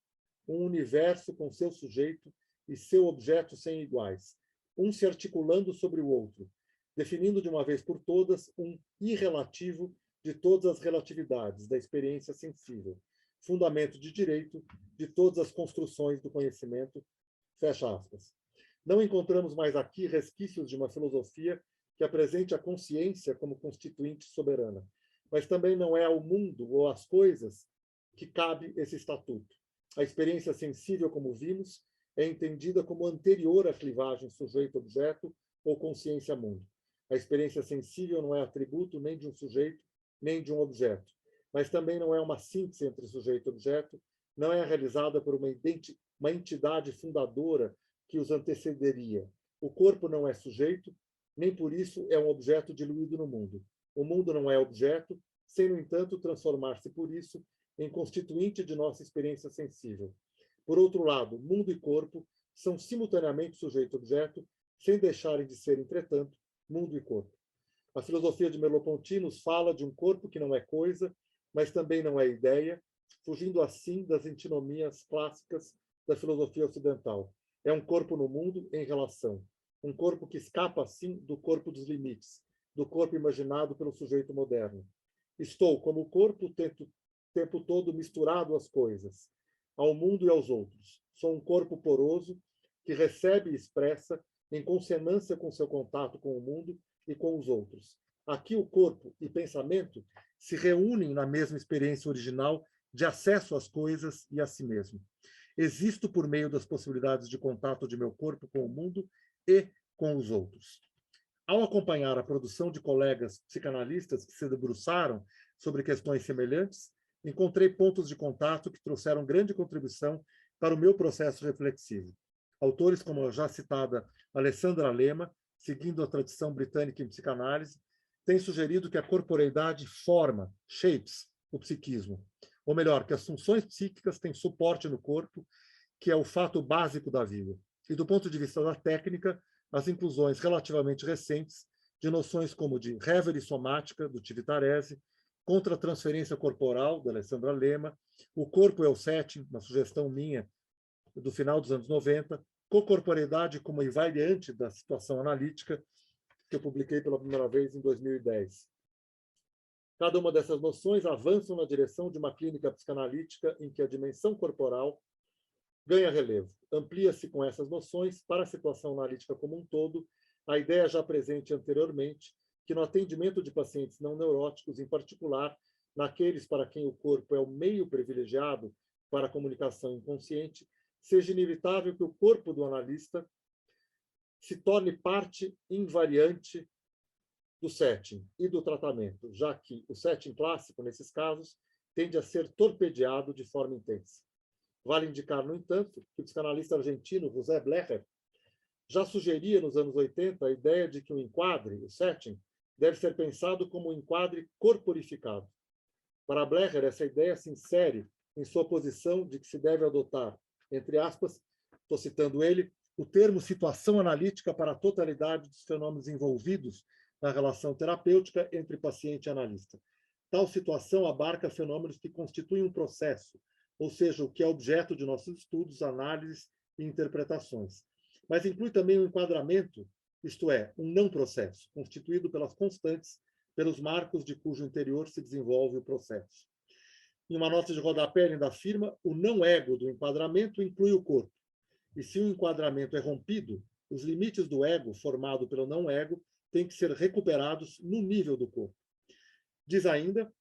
um universo com seu sujeito e seu objeto sem iguais, um se articulando sobre o outro, definindo de uma vez por todas um irrelativo de todas as relatividades da experiência sensível, fundamento de direito de todas as construções do conhecimento, fecha aspas. Não encontramos mais aqui resquícios de uma filosofia que apresente a consciência como constituinte soberana, mas também não é ao mundo ou às coisas que cabe esse estatuto. A experiência sensível, como vimos, é entendida como anterior à clivagem sujeito-objeto ou consciência-mundo. A experiência sensível não é atributo nem de um sujeito, nem de um objeto, mas também não é uma síntese entre sujeito e objeto, não é realizada por uma entidade fundadora que os antecederia. O corpo não é sujeito, nem por isso é um objeto diluído no mundo. O mundo não é objeto, sem, no entanto, transformar-se por isso em constituinte de nossa experiência sensível. Por outro lado, mundo e corpo são simultaneamente sujeito-objeto, sem deixarem de ser, entretanto, mundo e corpo. A filosofia de Merleau-Ponty nos fala de um corpo que não é coisa, mas também não é ideia, fugindo assim das antinomias clássicas da filosofia ocidental. É um corpo no mundo em relação, um corpo que escapa assim do corpo dos limites, do corpo imaginado pelo sujeito moderno. Estou, como o corpo, o tempo todo misturado às coisas, ao mundo e aos outros. Sou um corpo poroso que recebe e expressa em consonância com seu contato com o mundo e com os outros. Aqui o corpo e pensamento se reúnem na mesma experiência original de acesso às coisas e a si mesmo. Existo por meio das possibilidades de contato de meu corpo com o mundo e com os outros. Ao acompanhar a produção de colegas psicanalistas que se debruçaram sobre questões semelhantes, encontrei pontos de contato que trouxeram grande contribuição para o meu processo reflexivo. Autores como a já citada Alessandra Lema, seguindo a tradição britânica em psicanálise, têm sugerido que a corporeidade forma, shapes, o psiquismo. Ou melhor, que as funções psíquicas têm suporte no corpo, que é o fato básico da vida. E do ponto de vista da técnica, as inclusões relativamente recentes de noções como de reverie somática, do Civitarese, contra-transferência corporal, da Alessandra Lema, o corpo é o setting, uma sugestão minha do final dos anos 90, cocorporeidade como invariante da situação analítica, que eu publiquei pela primeira vez em 2010. Cada uma dessas noções avançam na direção de uma clínica psicanalítica em que a dimensão corporal ganha relevo. Amplia-se com essas noções para a situação analítica como um todo a ideia já presente anteriormente, que no atendimento de pacientes não neuróticos, em particular, naqueles para quem o corpo é o meio privilegiado para a comunicação inconsciente, seja inevitável que o corpo do analista se torne parte invariante do setting e do tratamento, já que o setting clássico, nesses casos, tende a ser torpedeado de forma intensa. Vale indicar, no entanto, que o psicanalista argentino José Blecher já sugeria, nos anos 80, a ideia de que o enquadre, o setting, deve ser pensado como um enquadre corporificado. Para Blecher, essa ideia se insere em sua posição de que se deve adotar, entre aspas, estou citando ele, o termo situação analítica para a totalidade dos fenômenos envolvidos na relação terapêutica entre paciente e analista. Tal situação abarca fenômenos que constituem um processo, ou seja, o que é objeto de nossos estudos, análises e interpretações. Mas inclui também um enquadramento, isto é, um não-processo, constituído pelas constantes, pelos marcos de cujo interior se desenvolve o processo. Em uma nota de rodapé, ele ainda afirma, o não-ego do enquadramento inclui o corpo. E se o enquadramento é rompido, os limites do ego, formado pelo não-ego, têm que ser recuperados no nível do corpo. Diz ainda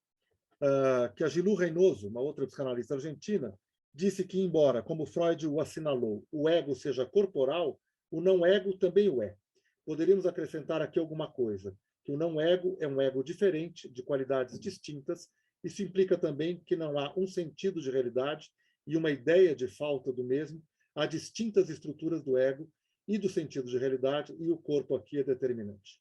que a Gilu Reynoso, uma outra psicanalista argentina, disse que, embora, como Freud o assinalou, o ego seja corporal, o não-ego também o é. Poderíamos acrescentar aqui alguma coisa, que o não-ego é um ego diferente, de qualidades distintas. Isso implica também que não há um sentido de realidade e uma ideia de falta do mesmo. Há distintas estruturas do ego e do sentido de realidade, e o corpo aqui é determinante.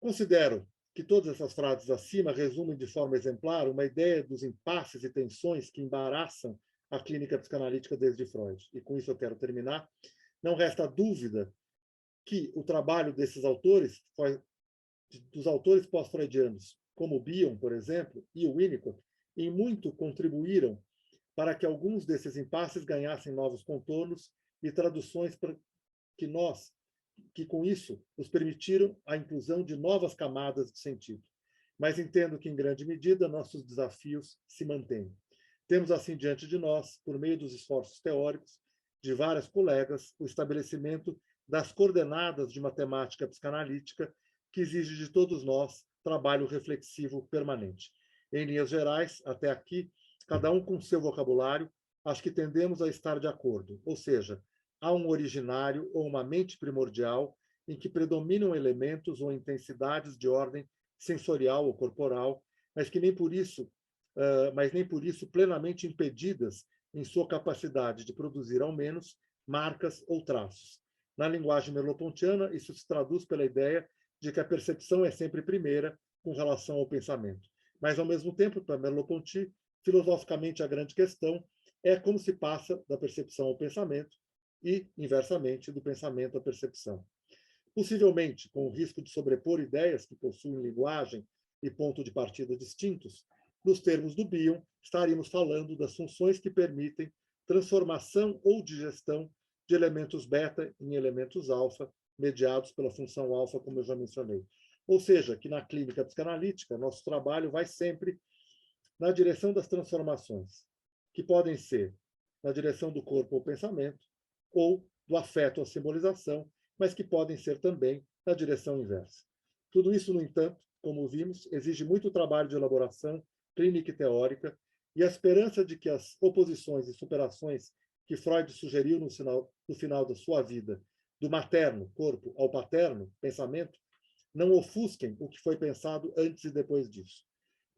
Considero que todas essas frases acima resumem de forma exemplar uma ideia dos impasses e tensões que embaraçam a clínica psicanalítica desde Freud. E com isso eu quero terminar. Não resta dúvida que o trabalho desses autores, dos autores pós-freudianos, como Bion, por exemplo, e o Winnicott, em muito contribuíram para que alguns desses impasses ganhassem novos contornos e traduções para que com isso nos permitiram a inclusão de novas camadas de sentido. Mas entendo que, em grande medida, nossos desafios se mantêm. Temos, assim, diante de nós, por meio dos esforços teóricos de vários colegas, o estabelecimento das coordenadas de matemática psicanalítica que exige de todos nós trabalho reflexivo permanente. Em linhas gerais, até aqui, cada um com seu vocabulário, acho que tendemos a estar de acordo, ou seja, há um originário ou uma mente primordial em que predominam elementos ou intensidades de ordem sensorial ou corporal, mas nem por isso plenamente impedidas em sua capacidade de produzir, ao menos, marcas ou traços. Na linguagem merleau-pontiana, isso se traduz pela ideia de que a percepção é sempre primeira com relação ao pensamento. Mas, ao mesmo tempo, para Merleau-Ponty, filosoficamente, a grande questão é como se passa da percepção ao pensamento e, inversamente, do pensamento à percepção. Possivelmente, com o risco de sobrepor ideias que possuem linguagem e ponto de partida distintos, nos termos do Bion, estaríamos falando das funções que permitem transformação ou digestão de elementos beta em elementos alfa, mediados pela função alfa, como eu já mencionei. Ou seja, que na clínica psicanalítica, nosso trabalho vai sempre na direção das transformações, que podem ser na direção do corpo ao pensamento, ou do afeto à simbolização, mas que podem ser também na direção inversa. Tudo isso, no entanto, como vimos, exige muito trabalho de elaboração clínica e teórica, e a esperança de que as oposições e superações que Freud sugeriu no final da sua vida, do materno, corpo, ao paterno, pensamento, não ofusquem o que foi pensado antes e depois disso.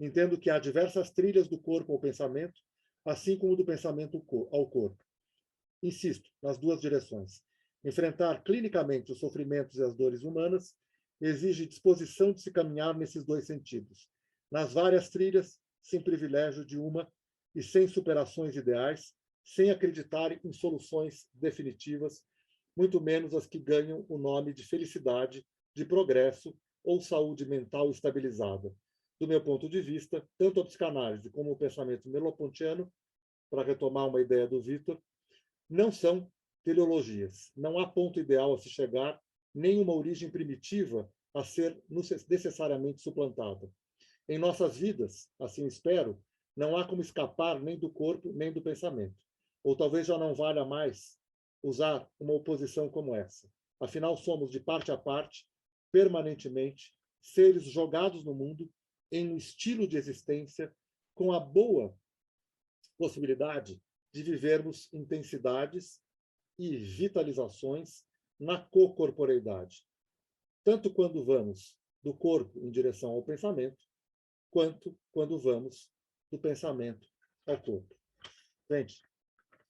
Entendo que há diversas trilhas do corpo ao pensamento, assim como do pensamento ao corpo. Insisto, nas duas direções. Enfrentar clinicamente os sofrimentos e as dores humanas exige disposição de se caminhar nesses dois sentidos. Nas várias trilhas, sem privilégio de uma e sem superações ideais, sem acreditar em soluções definitivas, muito menos as que ganham o nome de felicidade, de progresso ou saúde mental estabilizada. Do meu ponto de vista, tanto a psicanálise como o pensamento merleau-pontiano, para retomar uma ideia do Victor, não são teleologias. Não há ponto ideal a se chegar, nem uma origem primitiva a ser necessariamente suplantada. Em nossas vidas, assim espero, não há como escapar nem do corpo, nem do pensamento. Ou talvez já não valha mais usar uma oposição como essa. Afinal, somos, de parte a parte, permanentemente, seres jogados no mundo em um estilo de existência com a boa possibilidade de vivermos intensidades e vitalizações na cocorporeidade, tanto quando vamos do corpo em direção ao pensamento, quanto quando vamos do pensamento ao corpo. Gente,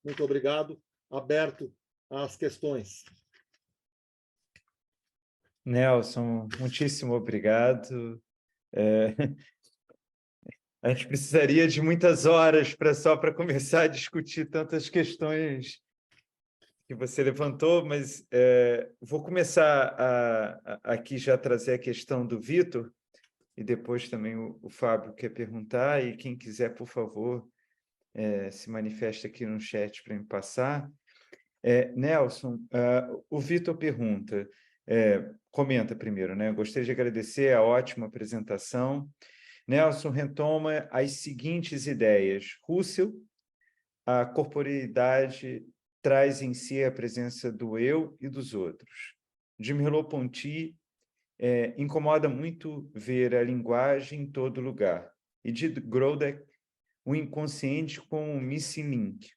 muito obrigado. Aberto às questões. Nelson, muitíssimo obrigado. A gente precisaria de muitas horas só para começar a discutir tantas questões que você levantou, mas vou começar aqui já trazer a questão do Vitor, e depois também o Fábio quer perguntar, e quem quiser, por favor, se manifeste aqui no chat para me passar. Nelson, o Vitor pergunta, comenta primeiro, né? Gostaria de agradecer a ótima apresentação. Nelson retoma as seguintes ideias. Russell, a corporeidade traz em si a presença do eu e dos outros. De Merleau-Ponty, incomoda muito ver a linguagem em todo lugar. E de Grodeck, o inconsciente como um missing link.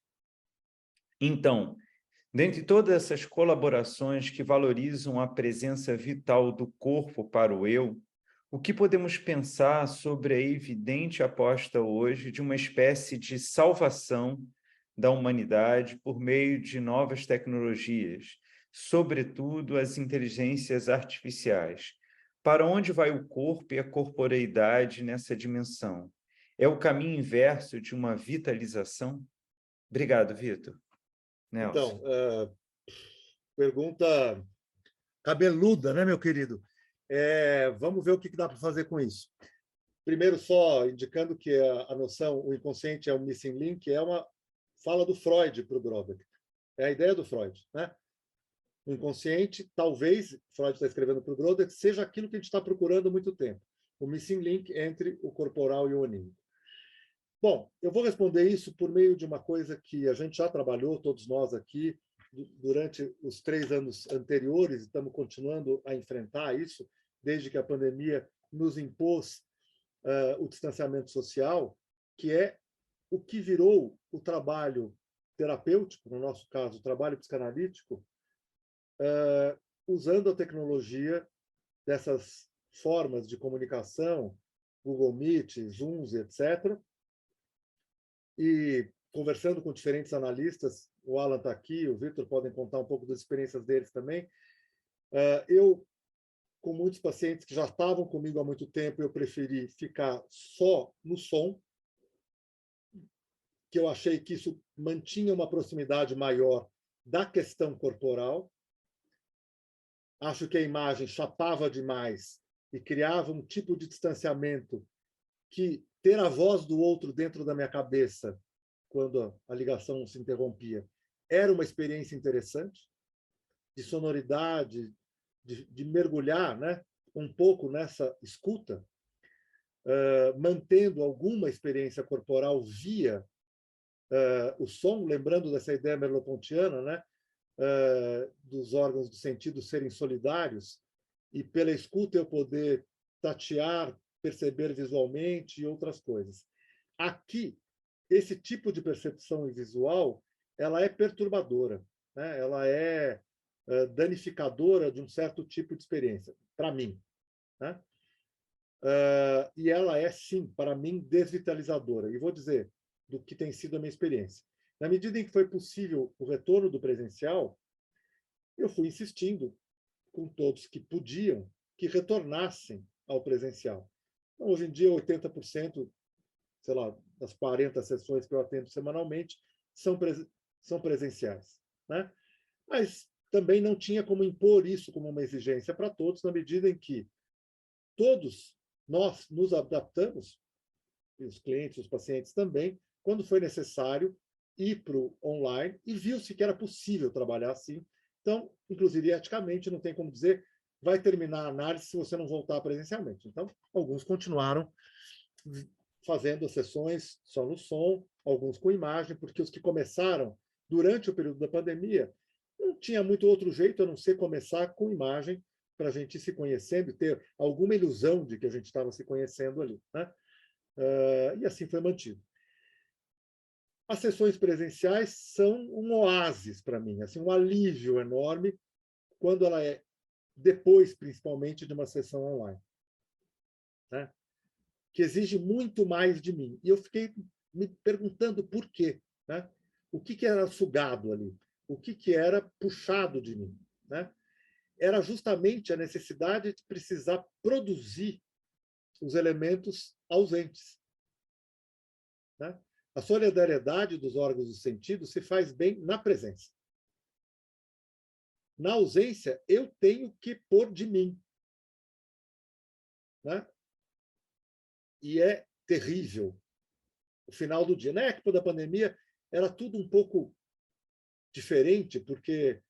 Então, dentre todas essas colaborações que valorizam a presença vital do corpo para o eu, o que podemos pensar sobre a evidente aposta hoje de uma espécie de salvação da humanidade por meio de novas tecnologias, sobretudo as inteligências artificiais? Para onde vai o corpo e a corporeidade nessa dimensão? É o caminho inverso de uma vitalização? Obrigado, Vitor. Nelson. Então, pergunta cabeluda, né, meu querido? Vamos ver o que dá para fazer com isso. Primeiro, só indicando que a noção, o inconsciente é um missing link, é uma fala do Freud para o Grodeck. É a ideia do Freud, né? O inconsciente, talvez, Freud está escrevendo para o Grodeck, seja aquilo que a gente está procurando há muito tempo. O missing link entre o corporal e o onírico. Bom, eu vou responder isso por meio de uma coisa que a gente já trabalhou, todos nós aqui, durante os 3 anos anteriores, estamos continuando a enfrentar isso, desde que a pandemia nos impôs o distanciamento social, que é o que virou o trabalho terapêutico, no nosso caso, o trabalho psicanalítico, usando a tecnologia dessas formas de comunicação, Google Meet, Zooms, etc., e conversando com diferentes analistas, o Alan está aqui, o Victor podem contar um pouco das experiências deles também. Eu, com muitos pacientes que já estavam comigo há muito tempo, eu preferi ficar só no som, que eu achei que isso mantinha uma proximidade maior da questão corporal. Acho que a imagem chapava demais e criava um tipo de distanciamento que ter a voz do outro dentro da minha cabeça, quando a ligação se interrompia, era uma experiência interessante, de sonoridade, de mergulhar, né, um pouco nessa escuta, mantendo alguma experiência corporal via o som, lembrando dessa ideia merleau-pontiana, né, dos órgãos do sentido serem solidários, e pela escuta eu poder tatear, perceber visualmente e outras coisas. Aqui, esse tipo de percepção visual ela é perturbadora, né? Ela é danificadora de um certo tipo de experiência, para mim, né? E ela é, sim, para mim, desvitalizadora. E vou dizer do que tem sido a minha experiência. Na medida em que foi possível o retorno do presencial, eu fui insistindo com todos que podiam que retornassem ao presencial. Então, hoje em dia, 80%, sei lá, das 40 sessões que eu atendo semanalmente são presenciais, né? Mas também não tinha como impor isso como uma exigência para todos, na medida em que todos nós nos adaptamos, e os clientes, os pacientes também, quando foi necessário ir para o online, e viu-se que era possível trabalhar assim. Então, inclusive, eticamente, não tem como dizer vai terminar a análise se você não voltar presencialmente. Então, alguns continuaram fazendo as sessões só no som, alguns com imagem, porque os que começaram durante o período da pandemia não tinha muito outro jeito a não ser começar com imagem para a gente ir se conhecendo e ter alguma ilusão de que a gente estava se conhecendo ali, né? E assim foi mantido. As sessões presenciais são um oásis para mim, assim, um alívio enorme quando ela é depois, principalmente, de uma sessão online, né? Que exige muito mais de mim. E eu fiquei me perguntando por quê, né? O que era sugado ali? O que era puxado de mim, né? Era justamente a necessidade de precisar produzir os elementos ausentes, né? A solidariedade dos órgãos do sentido se faz bem na presença. Na ausência, eu tenho que pôr de mim, né? E é terrível o final do dia. Na época da pandemia, era tudo um pouco diferente, porque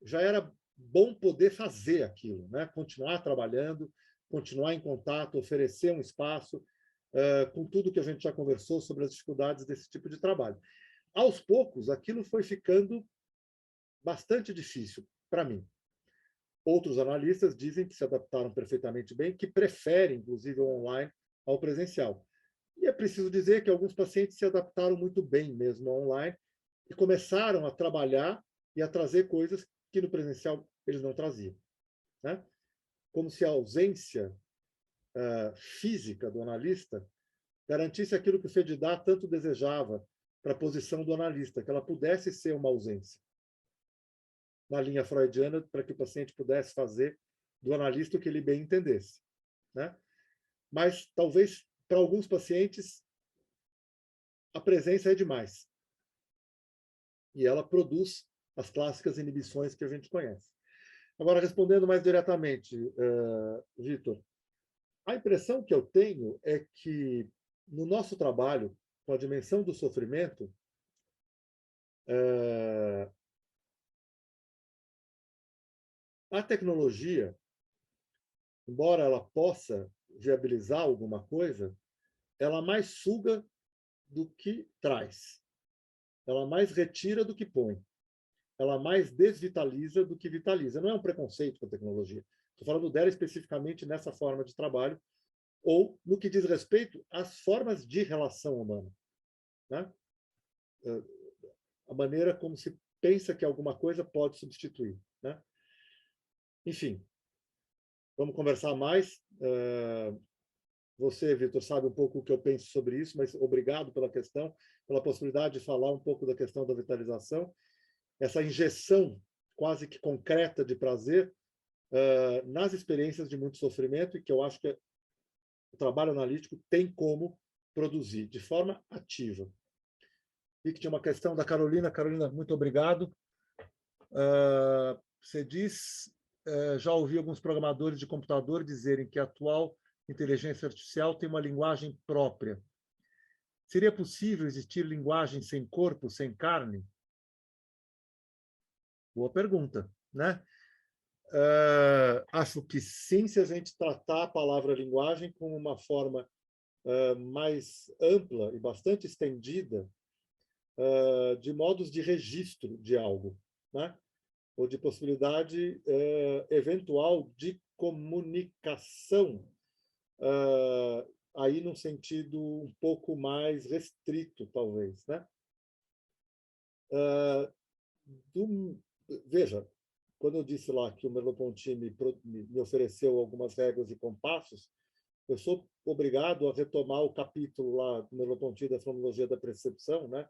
já era bom poder fazer aquilo, né? Continuar trabalhando, continuar em contato, oferecer um espaço, com tudo que a gente já conversou sobre as dificuldades desse tipo de trabalho. Aos poucos, aquilo foi ficando bastante difícil para mim. Outros analistas dizem que se adaptaram perfeitamente bem, que preferem, inclusive, o online ao presencial. E é preciso dizer que alguns pacientes se adaptaram muito bem mesmo ao online e começaram a trabalhar e a trazer coisas que no presencial eles não traziam, né? Como se a ausência física do analista garantisse aquilo que o Fedidá tanto desejava para a posição do analista, que ela pudesse ser uma ausência. Na linha freudiana, para que o paciente pudesse fazer do analista o que ele bem entendesse, né? Mas, talvez, para alguns pacientes, a presença é demais. E ela produz as clássicas inibições que a gente conhece. Agora, respondendo mais diretamente, Vitor, a impressão que eu tenho é que, no nosso trabalho, com a dimensão do sofrimento, a tecnologia, embora ela possa viabilizar alguma coisa, ela mais suga do que traz. Ela mais retira do que põe. Ela mais desvitaliza do que vitaliza. Não é um preconceito com a tecnologia. Estou falando dela especificamente nessa forma de trabalho ou no que diz respeito às formas de relação humana, né? A maneira como se pensa que alguma coisa pode substituir, né? Enfim, vamos conversar mais. Você, Vitor, sabe um pouco o que eu penso sobre isso, mas obrigado pela questão, pela possibilidade de falar um pouco da questão da vitalização, essa injeção quase que concreta de prazer nas experiências de muito sofrimento, e que eu acho que o trabalho analítico tem como produzir de forma ativa. Vi que tinha uma questão da Carolina. Carolina, muito obrigado. Você diz, já ouvi alguns programadores de computador dizerem que a atual inteligência artificial tem uma linguagem própria. Seria possível existir linguagem sem corpo, sem carne? Boa pergunta, né? Acho que sim, se a gente tratar a palavra linguagem como uma forma mais ampla e bastante estendida de modos de registro de algo, né? Ou de possibilidade eventual de comunicação aí num sentido um pouco mais restrito, talvez, né? Veja, quando eu disse lá que o Merleau-Ponty me ofereceu algumas regras e compassos, eu sou obrigado a retomar o capítulo lá do Merleau-Ponty da fenomenologia da percepção, né?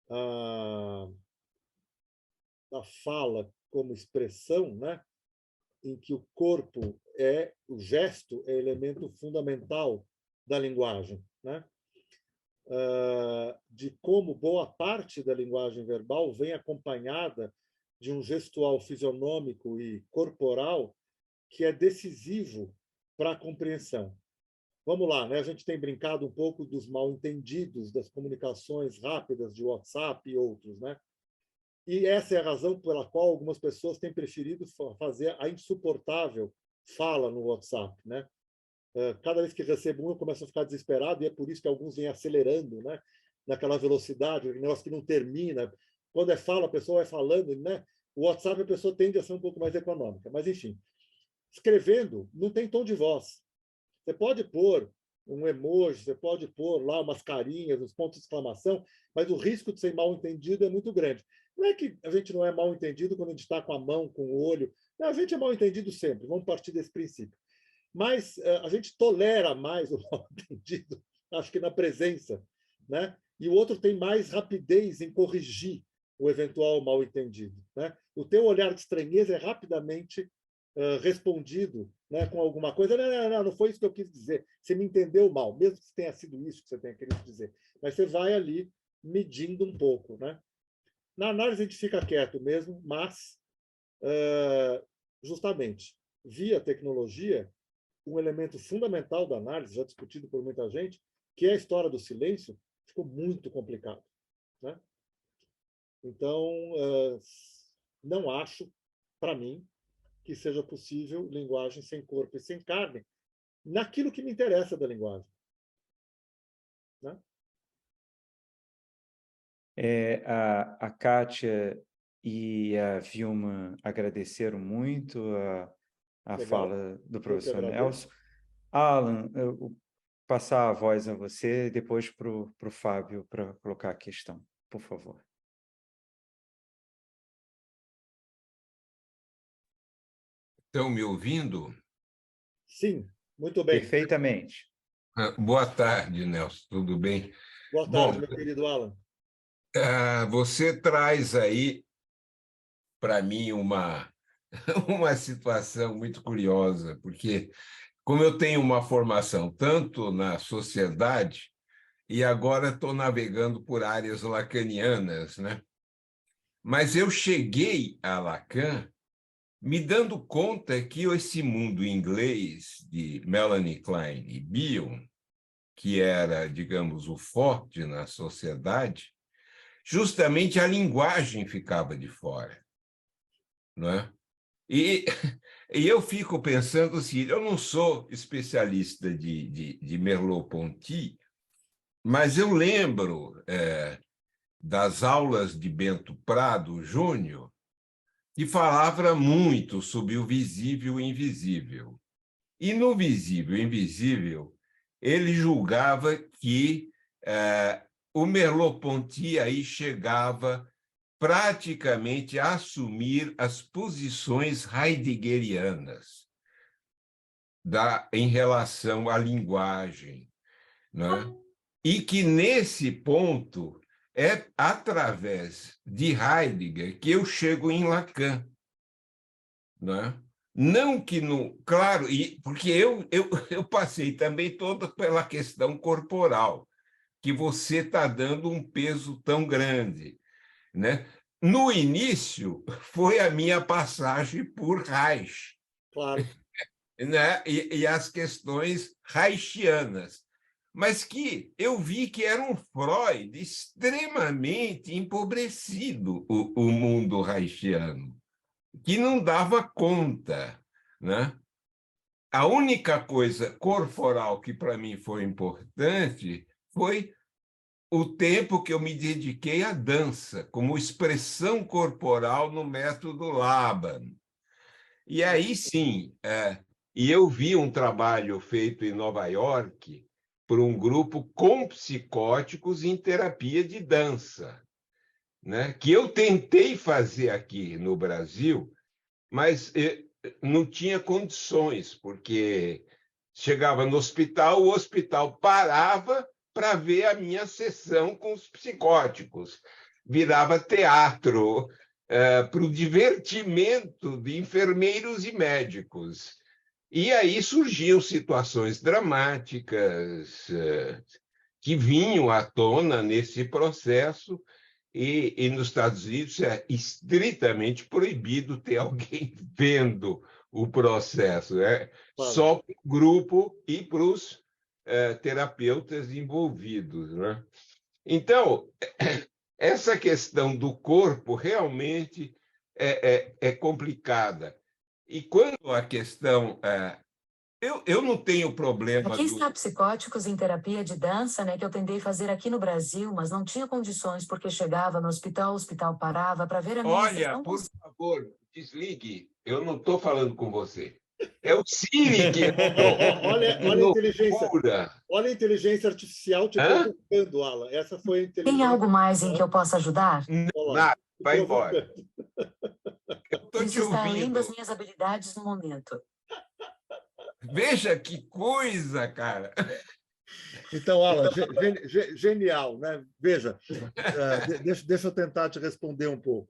A fala como expressão, né? Em que o corpo o gesto é elemento fundamental da linguagem, né? De como boa parte da linguagem verbal vem acompanhada de um gestual fisionômico e corporal que é decisivo para a compreensão. Vamos lá, né? A gente tem brincado um pouco dos mal-entendidos das comunicações rápidas de WhatsApp e outros, né? E essa é a razão pela qual algumas pessoas têm preferido fazer a insuportável fala no WhatsApp, né? Cada vez que recebo eu começo a ficar desesperado, e é por isso que alguns vêm acelerando, né? Naquela velocidade, um negócio que não termina. Quando é fala, a pessoa vai falando, né? O WhatsApp, a pessoa tende a ser um pouco mais econômica. Mas, enfim, escrevendo não tem tom de voz. Você pode pôr um emoji, você pode pôr lá umas carinhas, uns pontos de exclamação, mas o risco de ser mal entendido é muito grande. Não é que a gente não é mal entendido quando a gente está com a mão, com o olho. Não, a gente é mal entendido sempre. Vamos partir desse princípio. Mas a gente tolera mais o mal entendido, acho que na presença, né? E o outro tem mais rapidez em corrigir o eventual mal entendido, né? O teu olhar de estranheza é rapidamente respondido, né, com alguma coisa. Não foi isso que eu quis dizer. Você me entendeu mal, mesmo que tenha sido isso que você tenha querido dizer. Mas você vai ali medindo um pouco, né? Na análise a gente fica quieto mesmo, mas justamente via tecnologia, um elemento fundamental da análise, já discutido por muita gente, que é a história do silêncio, ficou muito complicado, né? Então, não acho, para mim, que seja possível linguagem sem corpo e sem carne, naquilo que me interessa da linguagem, né? A Kátia e a Vilma agradeceram muito a fala do professor Nelson. Alan, eu vou passar a voz a você e depois para o Fábio para colocar a questão, por favor. Estão me ouvindo? Sim, muito bem. Perfeitamente. Boa tarde, Nelson. Tudo bem? Boa tarde, meu querido Alan. Você traz aí para mim uma situação muito curiosa, porque como eu tenho uma formação tanto na sociedade e agora estou navegando por áreas lacanianas, né? Mas eu cheguei a Lacan me dando conta que esse mundo inglês de Melanie Klein e Bion, que era, digamos, o forte na sociedade, justamente a linguagem ficava de fora, não é? E eu fico pensando assim, eu não sou especialista de Merleau-Ponty, mas eu lembro das aulas de Bento Prado Júnior, que falava muito sobre o visível e invisível. E no visível e invisível, ele julgava que o Merleau-Ponty aí chegava praticamente a assumir as posições heideggerianas em relação à linguagem, né? E que, nesse ponto, é através de Heidegger que eu chego em Lacan, né? Não que no... Claro, porque eu passei também toda pela questão corporal, que você está dando um peso tão grande, né? No início, foi a minha passagem por Reich, claro, né? E as questões reichianas, mas que eu vi que era um Freud extremamente empobrecido, o mundo reichiano, que não dava conta, né? A única coisa corporal que para mim foi importante foi o tempo que eu me dediquei à dança, como expressão corporal no método Laban. E aí sim, e eu vi um trabalho feito em Nova York por um grupo com psicóticos em terapia de dança, né? Que eu tentei fazer aqui no Brasil, mas não tinha condições, porque chegava no hospital, o hospital parava para ver a minha sessão com os psicóticos. Virava teatro, para o divertimento de enfermeiros e médicos. E aí surgiam situações dramáticas que vinham à tona nesse processo, e nos Estados Unidos é estritamente proibido ter alguém vendo o processo, né? Só para o grupo e para os terapeutas envolvidos, né? Então, essa questão do corpo realmente é complicada. E quando a questão... eu não tenho problema... Aqui está Psicóticos em Terapia de Dança, né, que eu tentei fazer aqui no Brasil, mas não tinha condições, porque chegava no hospital, o hospital parava para ver a minha Olha, sessão. por favor, desligue. Eu não estou falando com você. É o Siri que olha a inteligência artificial te provocando, Alan. Essa foi a inteligência. Tem algo mais em que eu possa ajudar? Nada, vai embora. Eu estou te Isso está além ouvindo. das minhas habilidades no momento. Veja que coisa, cara. Então, Alan, genial, né? Veja, deixa eu tentar te responder um pouco.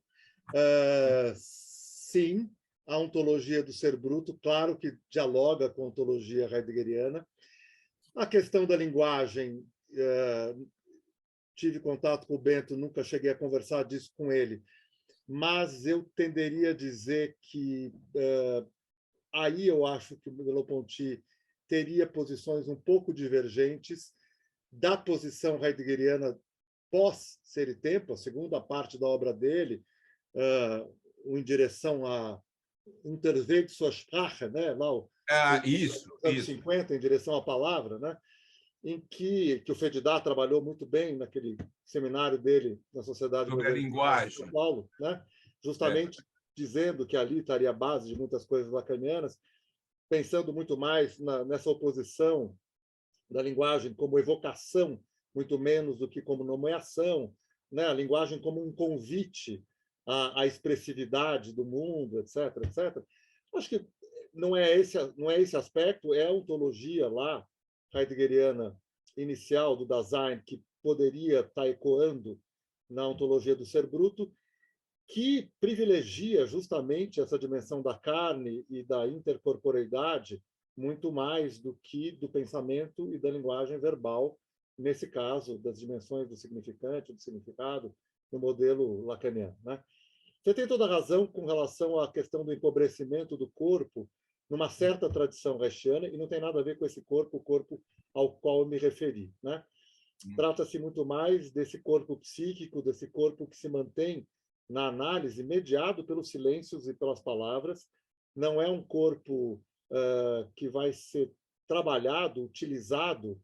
Sim, a ontologia do ser bruto, claro que dialoga com a ontologia heideggeriana. A questão da linguagem, tive contato com o Bento, nunca cheguei a conversar disso com ele, mas eu tenderia a dizer que aí eu acho que o Merleau-Ponty teria posições um pouco divergentes da posição heideggeriana pós-Ser e Tempo, a segunda parte da obra dele, em direção a Unterweg zur Sprache, né? Lá, Isso. 50, em direção à palavra, né? Em que o Fedidá trabalhou muito bem naquele seminário dele na Sociedade sobre a linguagem de São Paulo, né? Justamente dizendo que ali estaria a base de muitas coisas lacanianas, pensando muito mais nessa oposição da linguagem como evocação, muito menos do que como nomeação, né? A linguagem como um convite à expressividade do mundo, etc., etc. Acho que não é esse aspecto, é a ontologia lá heideggeriana inicial do Dasein que poderia estar ecoando na ontologia do ser bruto, que privilegia justamente essa dimensão da carne e da intercorporeidade muito mais do que do pensamento e da linguagem verbal, nesse caso, das dimensões do significante, do significado, no modelo lacaniano, né? Você tem toda a razão com relação à questão do empobrecimento do corpo numa certa tradição reichiana, e não tem nada a ver com esse corpo, o corpo ao qual eu me referi, né? Trata-se muito mais desse corpo psíquico, desse corpo que se mantém na análise, mediado pelos silêncios e pelas palavras. Não é um corpo que vai ser trabalhado, utilizado,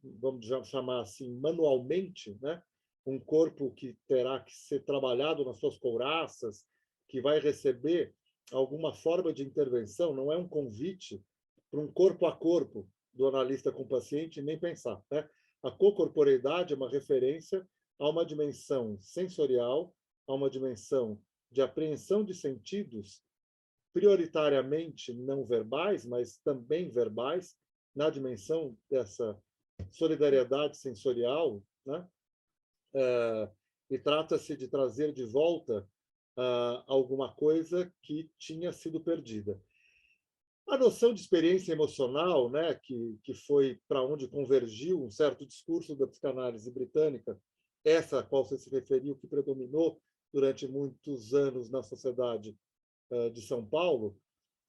vamos chamar assim, manualmente, né? Um corpo que terá que ser trabalhado nas suas couraças, que vai receber alguma forma de intervenção, não é um convite para um corpo a corpo do analista com o paciente, nem pensar, né? A cocorporeidade é uma referência a uma dimensão sensorial, a uma dimensão de apreensão de sentidos, prioritariamente não verbais, mas também verbais, na dimensão dessa solidariedade sensorial, né? E trata-se de trazer de volta alguma coisa que tinha sido perdida. A noção de experiência emocional, né, que foi para onde convergiu um certo discurso da psicanálise britânica, essa a qual você se referiu, que predominou durante muitos anos na sociedade de São Paulo,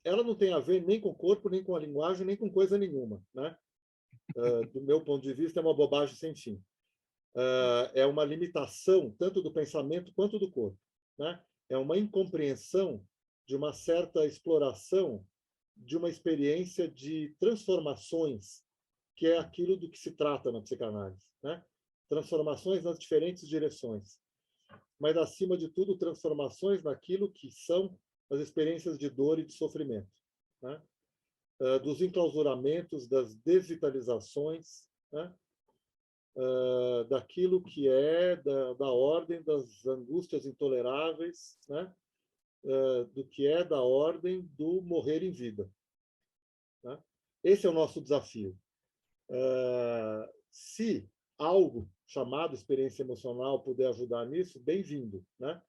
ela não tem a ver nem com o corpo, nem com a linguagem, nem com coisa nenhuma, né? Do meu ponto de vista, é uma bobagem sem fim. É uma limitação tanto do pensamento quanto do corpo, né? É uma incompreensão de uma certa exploração de uma experiência de transformações, que é aquilo do que se trata na psicanálise, né? Transformações nas diferentes direções, mas, acima de tudo, transformações naquilo que são as experiências de dor e de sofrimento, né? dos enclausuramentos, das desvitalizações, né? Daquilo que é da ordem das angústias intoleráveis, né? Do que é da ordem do morrer em vida, né? Esse é o nosso desafio. Se algo chamado experiência emocional puder ajudar nisso, bem-vindo, né?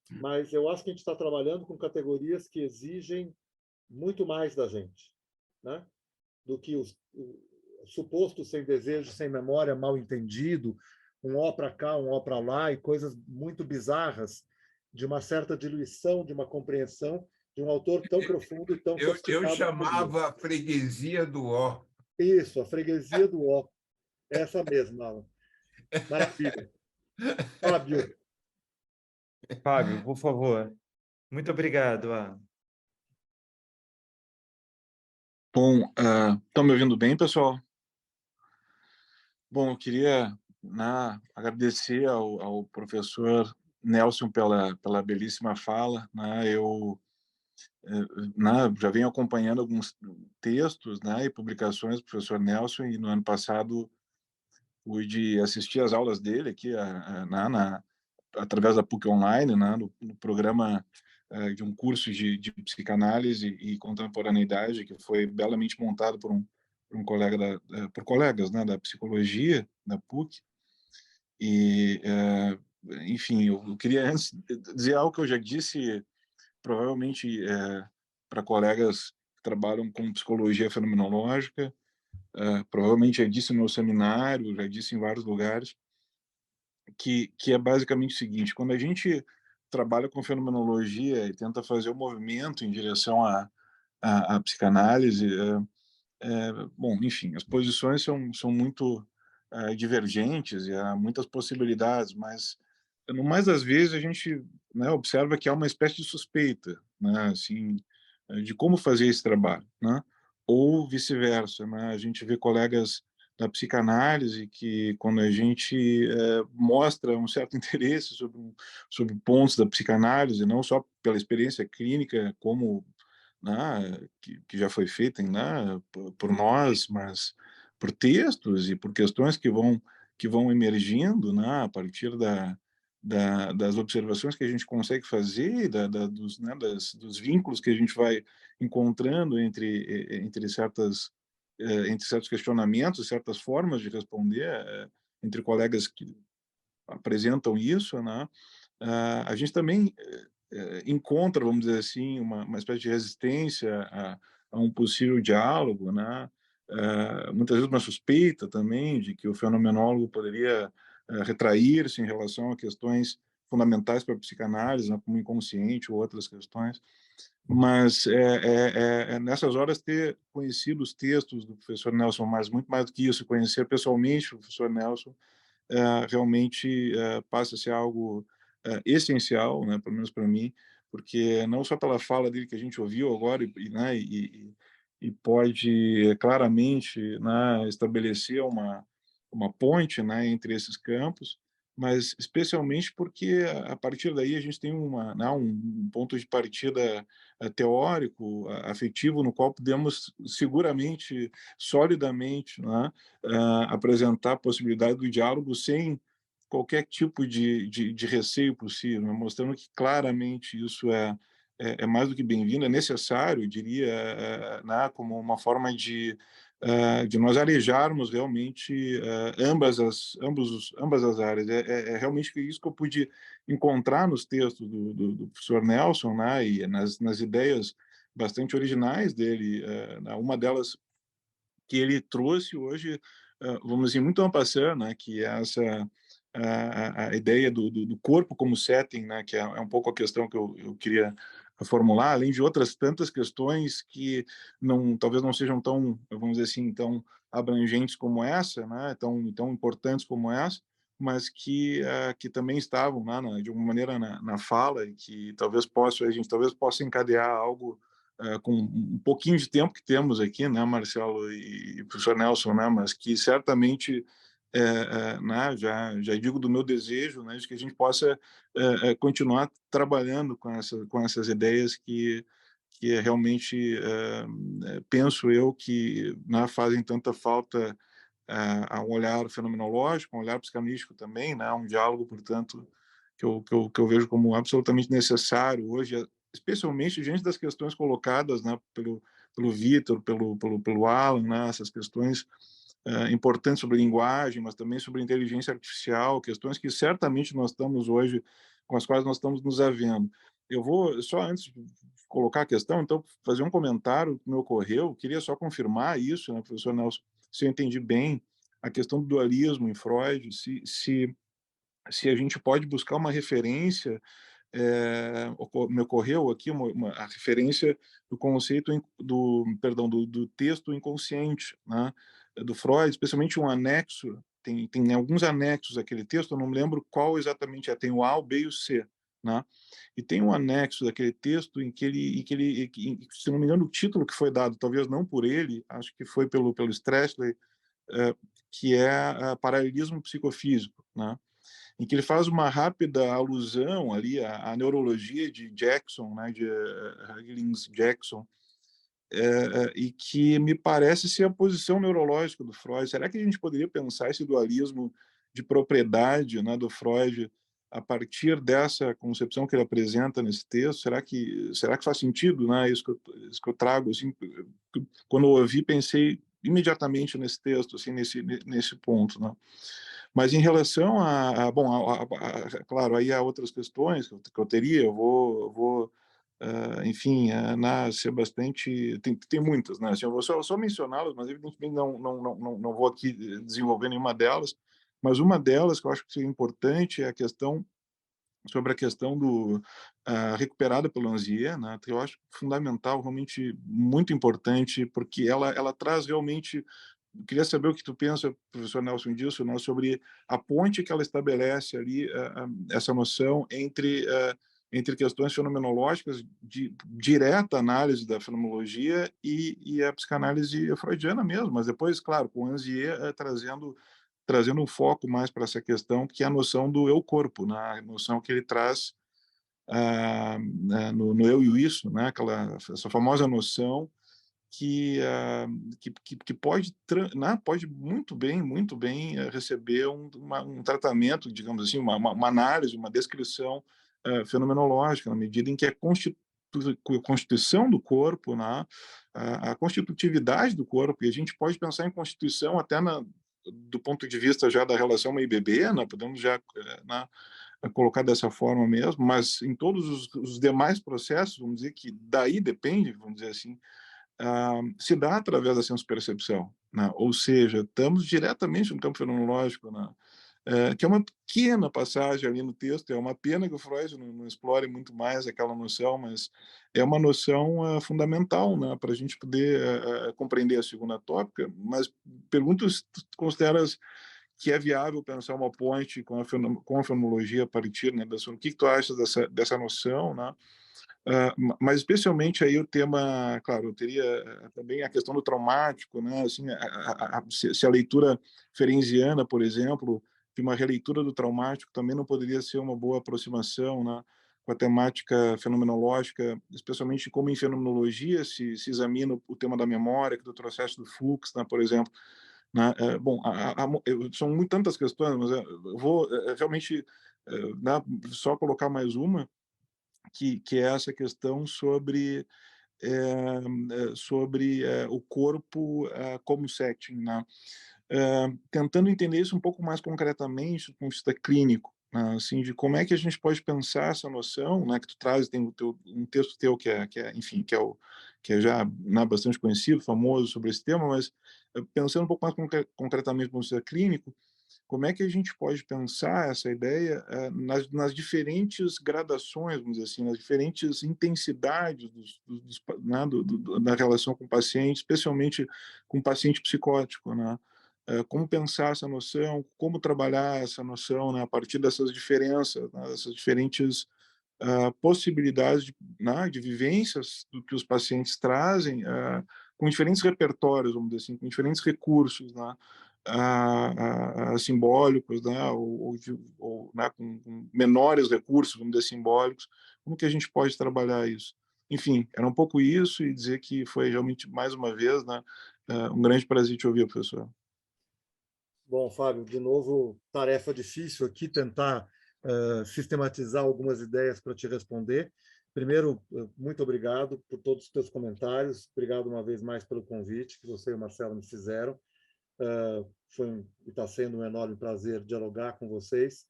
Mas eu acho que a gente está trabalhando com categorias que exigem muito mais da gente, né? Do que o suposto sem desejo, sem memória, mal entendido, um ó para cá, um ó para lá, e coisas muito bizarras de uma certa diluição, de uma compreensão de um autor tão profundo e tão Eu sofisticado. chamava a freguesia do ó. Isso, a freguesia do ó. Essa mesma, Alan. Maravilha. Fábio. Fábio, por favor. Muito obrigado, Alan. Bom, estão me ouvindo bem, pessoal? Bom, eu queria agradecer ao professor Nelson pela belíssima fala. Eu já venho acompanhando alguns textos, e publicações do professor Nelson, e no ano passado pude assistir às aulas dele aqui através da PUC Online, no programa de um curso de psicanálise e contemporaneidade, que foi belamente montado por um colega por colegas, da psicologia da PUC. E, enfim, eu queria antes dizer algo que eu já disse, provavelmente para colegas que trabalham com psicologia fenomenológica, provavelmente já disse no meu seminário, já disse em vários lugares, que é basicamente o seguinte: quando a gente trabalha com fenomenologia e tenta fazer o movimento em direção à psicanálise, bom, enfim, as posições são muito divergentes e há muitas possibilidades, mas no mais das vezes a gente observa que há uma espécie de suspeita, assim, de como fazer esse trabalho, ou vice-versa, a gente vê colegas da psicanálise que, quando a gente mostra um certo interesse sobre pontos da psicanálise, não só pela experiência clínica, como que já foi feita por nós, mas por textos e por questões que vão emergindo a partir das observações que a gente consegue fazer, dos vínculos que a gente vai encontrando entre certos questionamentos, certas formas de responder entre colegas que apresentam isso, a gente também encontra, vamos dizer assim, uma espécie de resistência a um possível diálogo, muitas vezes uma suspeita também de que o fenomenólogo poderia retrair-se em relação a questões fundamentais para a psicanálise, como o inconsciente ou outras questões. Mas nessas horas ter conhecido os textos do professor Nelson, mas muito mais do que isso, conhecer pessoalmente o professor Nelson, realmente passa a ser algo essencial, pelo menos para mim, porque não só pela fala dele que a gente ouviu agora e pode claramente estabelecer uma ponte entre esses campos, mas especialmente porque a partir daí a gente tem um ponto de partida teórico, afetivo, no qual podemos seguramente, solidamente, apresentar a possibilidade do diálogo sem qualquer tipo de receio possível, mostrando que claramente isso é mais do que bem-vindo, é necessário, eu diria, como uma forma de nós arejarmos realmente ambas as áreas. É realmente isso que eu pude encontrar nos textos do professor Nelson, e nas ideias bastante originais dele. Uma delas que ele trouxe hoje, vamos dizer, muito en passant, que é essa a ideia do corpo como setting, que é um pouco a questão que eu queria formular, além de outras tantas questões que talvez não sejam tão, vamos dizer assim, tão abrangentes como essa, tão importantes como essa, mas que também estavam de alguma maneira na fala, e que a gente talvez possa encadear algo com um pouquinho de tempo que temos aqui, Marcelo e professor Nelson, mas que certamente já digo do meu desejo, de que a gente possa continuar trabalhando com essas ideias que que realmente penso eu que, né, fazem tanta falta a um olhar fenomenológico, um olhar psicanalítico também, né, um diálogo, portanto, que eu vejo como absolutamente necessário hoje, especialmente diante das questões colocadas, né, pelo Vitor, pelo Alan, né, essas questões importantes sobre linguagem, mas também sobre inteligência artificial, questões que certamente nós estamos hoje, com as quais nós estamos nos havendo. Eu vou, só antes de colocar a questão, então, fazer um comentário que me ocorreu, queria só confirmar isso, né, professor Nelson, se eu entendi bem a questão do dualismo em Freud, se a gente pode buscar uma referência, me ocorreu aqui a referência do conceito do texto inconsciente, né, do Freud, especialmente um anexo, tem alguns anexos aquele texto, eu não me lembro qual exatamente é, tem o A, o B e o C, né? E tem um anexo daquele texto se não me engano, o título que foi dado, talvez não por ele, acho que foi pelo Stressler, que é paralelismo psicofísico, né? Em que ele faz uma rápida alusão ali à neurologia de Jackson, né, de Huggins Jackson, e que me parece ser a posição neurológica do Freud. Será que a gente poderia pensar esse dualismo de propriedade, né, do Freud a partir dessa concepção que ele apresenta nesse texto? Será que faz sentido, né, isso que eu trago? Assim, quando eu ouvi, pensei imediatamente nesse texto, assim, nesse ponto, né? Mas em relação bom, claro, aí há outras questões que eu teria, eu vou enfim, ser bastante, tem muitas, né? Assim, eu vou só mencioná-las, mas evidentemente não vou aqui desenvolver nenhuma delas, mas uma delas que eu acho que seria importante é a questão sobre a questão recuperada pelo Anzier, né? Que eu acho fundamental, realmente muito importante, porque ela traz realmente. Eu queria saber o que tu pensa, professor Nelson, disso, né, sobre a ponte que ela estabelece ali, essa noção entre questões fenomenológicas de direta análise da fenomenologia e a psicanálise freudiana mesmo, mas depois, claro, com Anzier trazendo um foco mais para essa questão, que é a noção do eu-corpo, né, a noção que ele traz no Eu e o Isso, né, essa famosa noção que pode muito bem receber um tratamento, digamos assim, uma análise, uma descrição fenomenológica, na medida em que a constituição do corpo, né, a constitutividade do corpo, e a gente pode pensar em constituição até do ponto de vista já da relação mãe-bebê, né, podemos já colocar dessa forma mesmo, mas em todos os demais processos, vamos dizer que daí depende, vamos dizer assim, se dá através da senso-percepção, né? Ou seja, estamos diretamente no campo fenomenológico, né? Que é uma pequena passagem ali no texto, é uma pena que o Freud não explore muito mais aquela noção, mas é uma noção fundamental, né, para a gente poder compreender a segunda tópica, mas pergunto se tu consideras que é viável pensar uma ponte com a fenomenologia a partir, né, o que tu achas dessa noção, né? Mas especialmente aí o tema, claro, eu teria também a questão do traumático, né? Assim, se a leitura ferenziana, por exemplo, de uma releitura do traumático também não poderia ser uma boa aproximação, né, com a temática fenomenológica, especialmente como em fenomenologia se examina o tema da memória, do processo do Fuchs, né, por exemplo. Né? Bom, são tantas questões, mas eu vou realmente né, só colocar mais uma, que é essa questão sobre o corpo como setting, né? Tentando entender isso um pouco mais concretamente do ponto de vista clínico, né? Assim, de como é que a gente pode pensar essa noção, né, que tu traz, tem um texto teu enfim, que é já, né, bastante conhecido, famoso sobre esse tema, mas pensando um pouco mais concretamente do ponto de vista clínico, como é que a gente pode pensar essa ideia nas diferentes gradações, vamos dizer assim, nas diferentes intensidades né, da relação com o paciente, especialmente com o paciente psicótico, né? Como pensar essa noção, como trabalhar essa noção, né, a partir dessas diferenças, né, dessas diferentes possibilidades né, de vivências do que os pacientes trazem, com diferentes repertórios, vamos dizer assim, com diferentes recursos, né, simbólicos, né, ou né, com menores recursos, vamos dizer, simbólicos. Como que a gente pode trabalhar isso? Enfim, era um pouco isso, e dizer que foi realmente, mais uma vez, né, um grande prazer te ouvir, professor. Bom, Fábio, de novo, tarefa difícil aqui, tentar sistematizar algumas ideias para te responder. Primeiro, muito obrigado por todos os teus comentários, obrigado uma vez mais pelo convite que você e o Marcelo me fizeram. Foi e está sendo um enorme prazer dialogar com vocês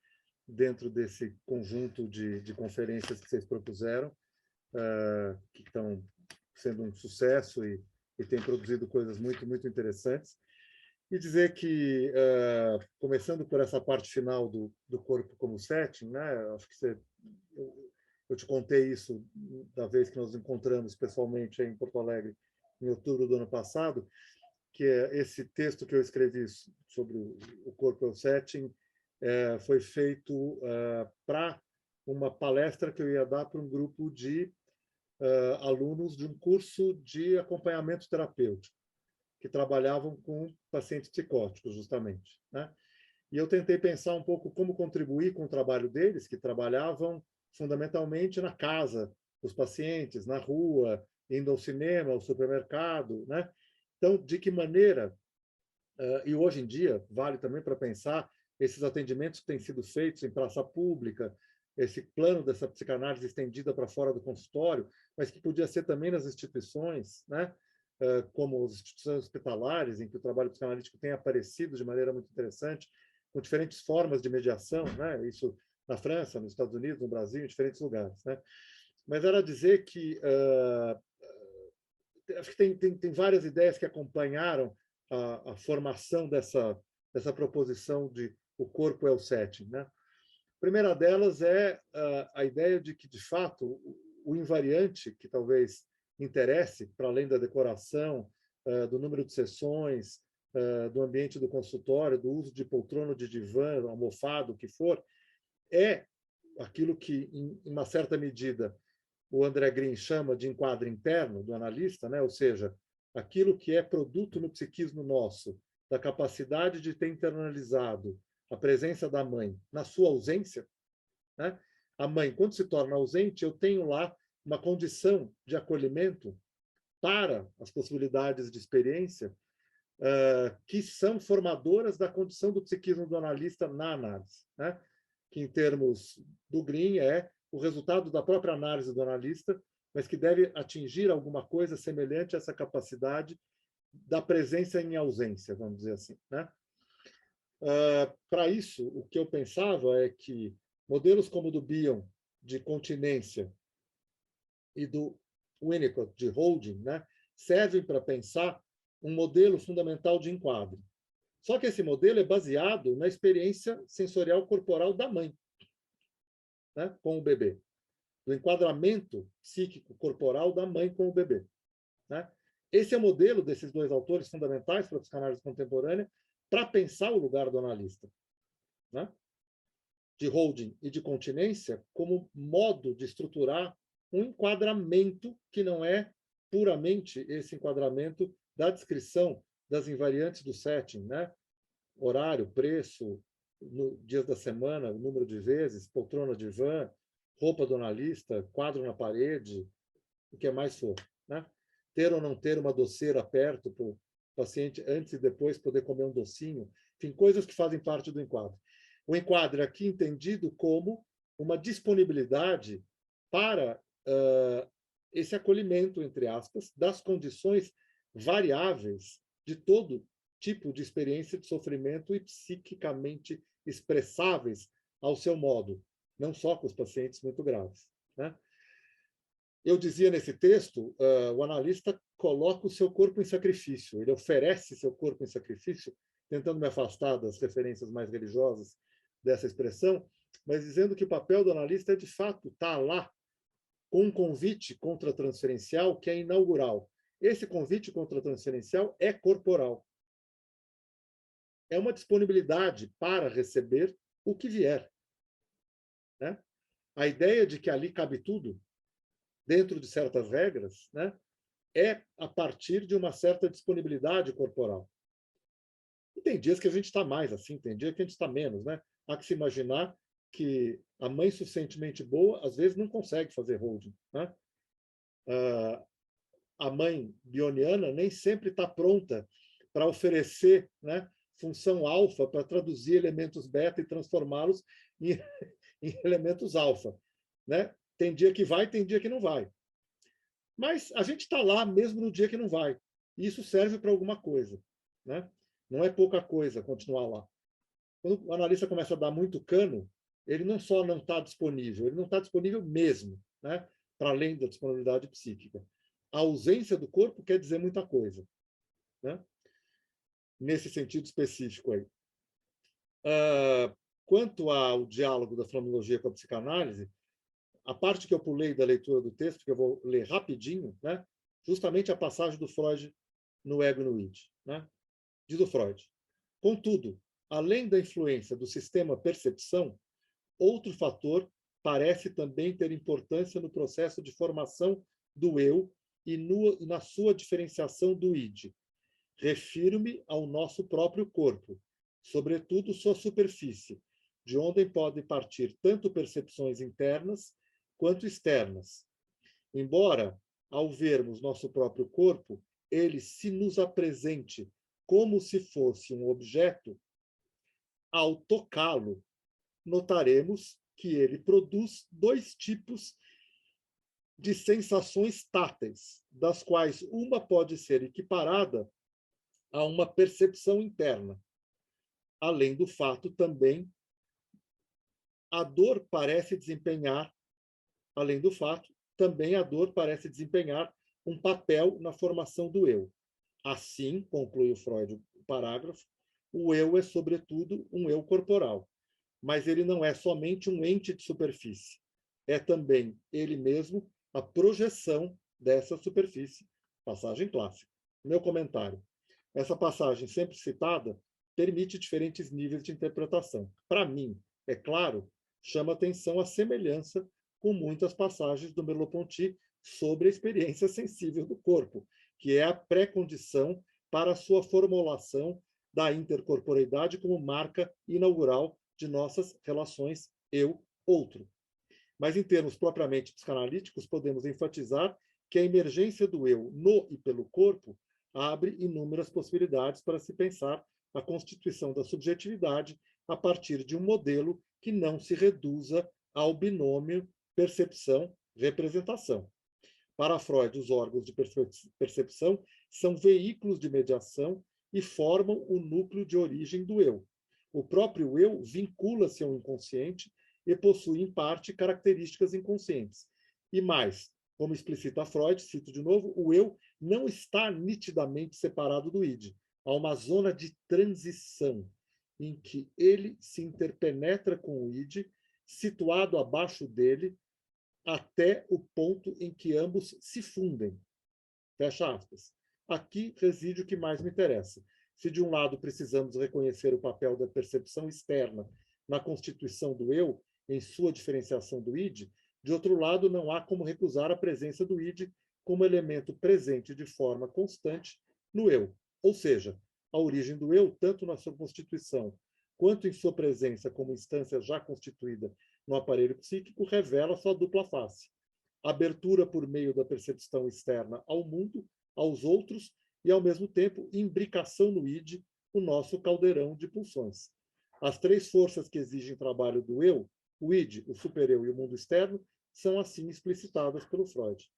dentro desse conjunto de conferências que vocês propuseram, que estão sendo um sucesso e têm produzido coisas muito, muito interessantes. E dizer que, começando por essa parte final do corpo como setting, né, acho que eu te contei isso da vez que nós nos encontramos pessoalmente em Porto Alegre, em outubro do ano passado, que é esse texto que eu escrevi sobre o corpo é o setting, foi feito para uma palestra que eu ia dar para um grupo de alunos de um curso de acompanhamento terapêutico, que trabalhavam com pacientes psicóticos, justamente, né? E eu tentei pensar um pouco como contribuir com o trabalho deles, que trabalhavam fundamentalmente na casa dos pacientes, na rua, indo ao cinema, ao supermercado, né? Então, de que maneira, e hoje em dia vale também para pensar esses atendimentos que têm sido feitos em praça pública, esse plano dessa psicanálise estendida para fora do consultório, mas que podia ser também nas instituições, né? Como as instituições hospitalares, em que o trabalho psicanalítico tem aparecido de maneira muito interessante, com diferentes formas de mediação, né? Isso na França, nos Estados Unidos, no Brasil, em diferentes lugares, né? Mas era dizer que acho que tem várias ideias que acompanharam a formação dessa proposição de o corpo é o setting, né? A primeira delas é a ideia de que, de fato, o invariante que talvez interesse, para além da decoração, do número de sessões, do ambiente do consultório, do uso de poltrona, de divã, almofado, o que for, é aquilo que, em uma certa medida, o André Green chama de enquadro interno do analista, né? Ou seja, aquilo que é produto no psiquismo nosso, da capacidade de ter internalizado a presença da mãe na sua ausência, né? A mãe, quando se torna ausente, eu tenho lá uma condição de acolhimento para as possibilidades de experiência que são formadoras da condição do psiquismo do analista na análise, né? Que, em termos do Green, é o resultado da própria análise do analista, mas que deve atingir alguma coisa semelhante a essa capacidade da presença em ausência, vamos dizer assim, né? Para isso, o que eu pensava é que modelos como o do Bion, de continência, e do Winnicott, de holding, né, servem para pensar um modelo fundamental de enquadro. Só que esse modelo é baseado na experiência sensorial corporal da mãe, né, com o bebê, do enquadramento psíquico corporal da mãe com o bebê, né? Esse é o modelo desses dois autores fundamentais para a psicanálise contemporânea para pensar o lugar do analista, né? De holding e de continência como modo de estruturar um enquadramento que não é puramente esse enquadramento da descrição das invariantes do setting, né? Horário, preço, dias da semana, o número de vezes, poltrona de van, roupa do analista, quadro na parede, o que mais for, né? Ter ou não ter uma doceira perto para o paciente antes e depois poder comer um docinho, enfim, coisas que fazem parte do enquadro. O enquadro aqui entendido como uma disponibilidade para esse acolhimento, entre aspas, das condições variáveis de todo tipo de experiência de sofrimento e psiquicamente expressáveis ao seu modo, não só com os pacientes muito graves, né? Eu dizia nesse texto, o analista coloca o seu corpo em sacrifício, ele oferece seu corpo em sacrifício, tentando me afastar das referências mais religiosas dessa expressão, mas dizendo que o papel do analista é, de fato, estar lá com um convite contratransferencial que é inaugural. Esse convite contratransferencial é corporal. É uma disponibilidade para receber o que vier, né? A ideia de que ali cabe tudo, dentro de certas regras, né, é a partir de uma certa disponibilidade corporal. E tem dias que a gente está mais assim, tem dias que a gente está menos, né? Há que se imaginar que a mãe suficientemente boa, às vezes, não consegue fazer holding, né? a mãe bioniana nem sempre está pronta para oferecer, né, função alfa para traduzir elementos beta e transformá-los em, em elementos alfa, né? Tem dia que vai, tem dia que não vai. Mas a gente está lá mesmo no dia que não vai. E isso serve para alguma coisa, né? Não é pouca coisa continuar lá. Quando o analista começa a dar muito cano, ele não só não está disponível, ele não está disponível mesmo, né? Para além da disponibilidade psíquica. A ausência do corpo quer dizer muita coisa, né? Nesse sentido específico aí. Quanto ao diálogo da fenomenologia com a psicanálise, a parte que eu pulei da leitura do texto, que eu vou ler rapidinho, né? Justamente a passagem do Freud no ego e no id, né? Diz o Freud: contudo, além da influência do sistema percepção, outro fator parece também ter importância no processo de formação do eu e na sua diferenciação do id. Refiro-me ao nosso próprio corpo, sobretudo sua superfície, de onde podem partir tanto percepções internas quanto externas. Embora, ao vermos nosso próprio corpo, ele se nos apresente como se fosse um objeto, ao tocá-lo, notaremos que ele produz dois tipos de sensações táteis, das quais uma pode ser equiparada a uma percepção interna. Além do fato também, a dor parece desempenhar, além do fato, também a dor parece desempenhar um papel na formação do eu. Assim, conclui o Freud o parágrafo, o eu é, sobretudo, um eu corporal, mas ele não é somente um ente de superfície. É também ele mesmo a projeção dessa superfície. Passagem clássica. Meu comentário. Essa passagem, sempre citada, permite diferentes níveis de interpretação. Para mim, é claro, chama atenção a semelhança com muitas passagens do Merleau-Ponty sobre a experiência sensível do corpo, que é a pré-condição para a sua formulação da intercorporeidade como marca inaugural de nossas relações eu-outro. Mas, em termos propriamente psicanalíticos, podemos enfatizar que a emergência do eu no e pelo corpo abre inúmeras possibilidades para se pensar a constituição da subjetividade a partir de um modelo que não se reduza ao binômio percepção-representação. Para Freud, os órgãos de percepção são veículos de mediação e formam o núcleo de origem do eu. O próprio eu vincula-se ao inconsciente e possui, em parte, características inconscientes. E mais, como explicita Freud, cito de novo, o eu não está nitidamente separado do id. Há uma zona de transição em que ele se interpenetra com o id, situado abaixo dele, até o ponto em que ambos se fundem. Fecha aspas. Aqui reside o que mais me interessa. Se, de um lado, precisamos reconhecer o papel da percepção externa na constituição do eu, em sua diferenciação do id, de outro lado, não há como recusar a presença do id como elemento presente de forma constante no eu. Ou seja, a origem do eu, tanto na sua constituição quanto em sua presença como instância já constituída no aparelho psíquico, revela sua dupla face. Abertura por meio da percepção externa ao mundo, aos outros, e, ao mesmo tempo, imbricação no id, o nosso caldeirão de pulsões. As três forças que exigem trabalho do eu, o id, o supereu e o mundo externo, são assim explicitadas pelo Freud.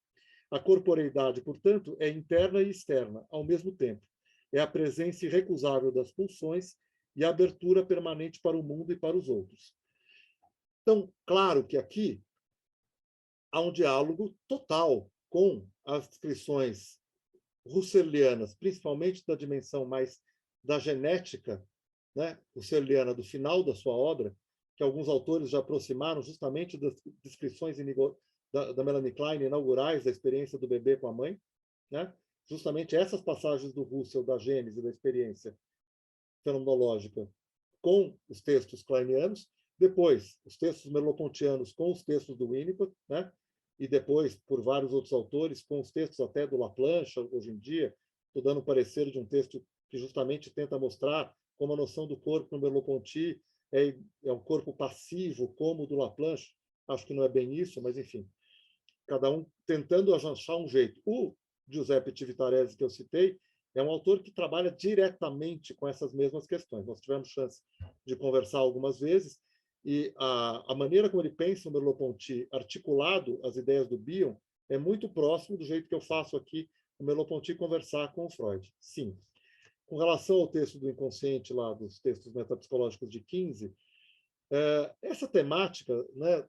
A corporeidade, portanto, é interna e externa, ao mesmo tempo. É a presença irrecusável das pulsões e a abertura permanente para o mundo e para os outros. Então, claro que aqui há um diálogo total com as descrições husserlianas, principalmente da dimensão mais da genética, né, husserliana do final da sua obra, que alguns autores já aproximaram justamente das descrições da Melanie Klein inaugurais da experiência do bebê com a mãe, né? Justamente essas passagens do Husserl, da Gênese, da experiência fenomenológica, com os textos kleinianos, depois os textos merleau-pontianos com os textos do Winnicott, né? E depois, por vários outros autores, com os textos até do Laplanche, hoje em dia. Estou dando um parecer de um texto que justamente tenta mostrar como a noção do corpo no Merleau-Ponty é um corpo passivo, como o do Laplanche. Acho que não é bem isso, mas enfim. cada um tentando achar um jeito. O Giuseppe Civitarese, que eu citei, é um autor que trabalha diretamente com essas mesmas questões. Nós tivemos chance de conversar algumas vezes, e a maneira como ele pensa o Merleau-Ponty, articulado às ideias do Bion, é muito próximo do jeito que eu faço aqui o Merleau-Ponty conversar com o Freud. Sim. Com relação ao texto do inconsciente, lá dos textos metapsicológicos de 15, essa temática, né,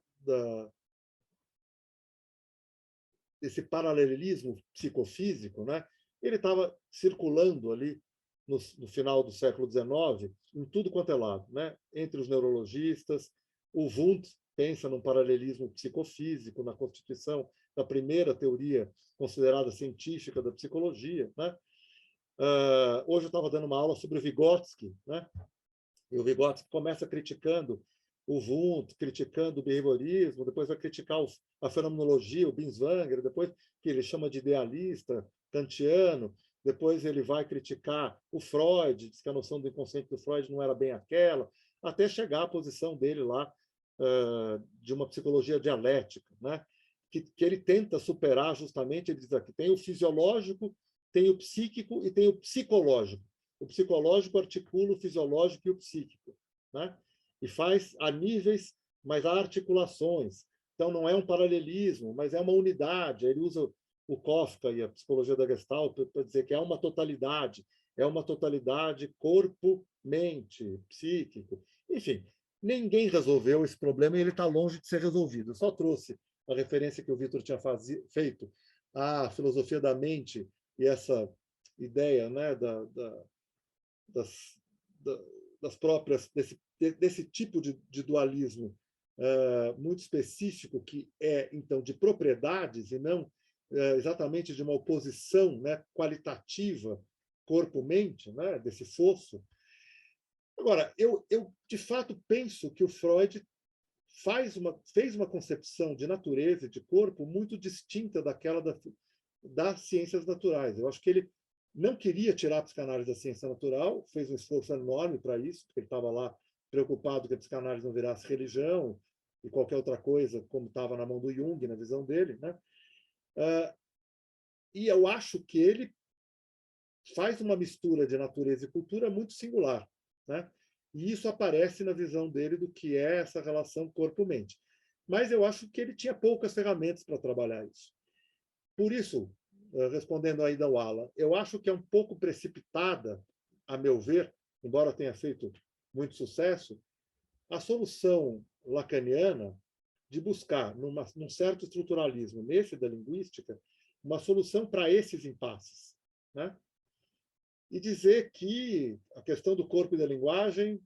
desse paralelismo psicofísico, né, ele estava circulando ali no final do século XIX, em tudo quanto é lado, né, entre os neurologistas. O Wundt pensa num paralelismo psicofísico na constituição da primeira teoria considerada científica da psicologia, né? Hoje eu estava dando uma aula sobre o Vygotsky, né? E o Vygotsky começa criticando o Wundt, criticando o behaviorismo, depois vai criticar a fenomenologia, o Binswanger, depois que ele chama de idealista, kantiano, depois ele vai criticar o Freud, diz que a noção do inconsciente do Freud não era bem aquela, até chegar à posição dele lá de uma psicologia dialética, né? Que ele tenta superar justamente, ele diz aqui, tem o fisiológico, tem o psíquico e tem o psicológico. O psicológico articula o fisiológico e o psíquico, né? E faz a níveis, mas há articulações. Então, não é um paralelismo, mas é uma unidade. Ele usa o Kafka e a psicologia da Gestalt para dizer que é uma totalidade corpo, mente, psíquico. Enfim, ninguém resolveu esse problema e ele está longe de ser resolvido. Eu só trouxe a referência que o Vitor tinha feito à filosofia da mente e essa ideia, né, das próprias, desse tipo de dualismo muito específico, que é, então, de propriedades e não exatamente de uma oposição, né, qualitativa corpo-mente, né, desse fosso. Agora, eu de fato penso que o Freud fez uma concepção de natureza e de corpo muito distinta daquela das ciências naturais. Eu acho que ele não queria tirar a psicanálise da ciência natural, fez um esforço enorme para isso, porque ele estava lá preocupado que a psicanálise não virasse religião e qualquer outra coisa, como estava na mão do Jung, na visão dele, né? E eu acho que ele faz uma mistura de natureza e cultura muito singular, né? E isso aparece na visão dele do que é essa relação corpo-mente. Mas eu acho que ele tinha poucas ferramentas para trabalhar isso. Por isso, respondendo ainda ao Alan, eu acho que é um pouco precipitada, a meu ver, embora tenha feito muito sucesso, a solução lacaniana de buscar, num certo estruturalismo, nesse da linguística, uma solução para esses impasses, né? E dizer que a questão do corpo e da linguagem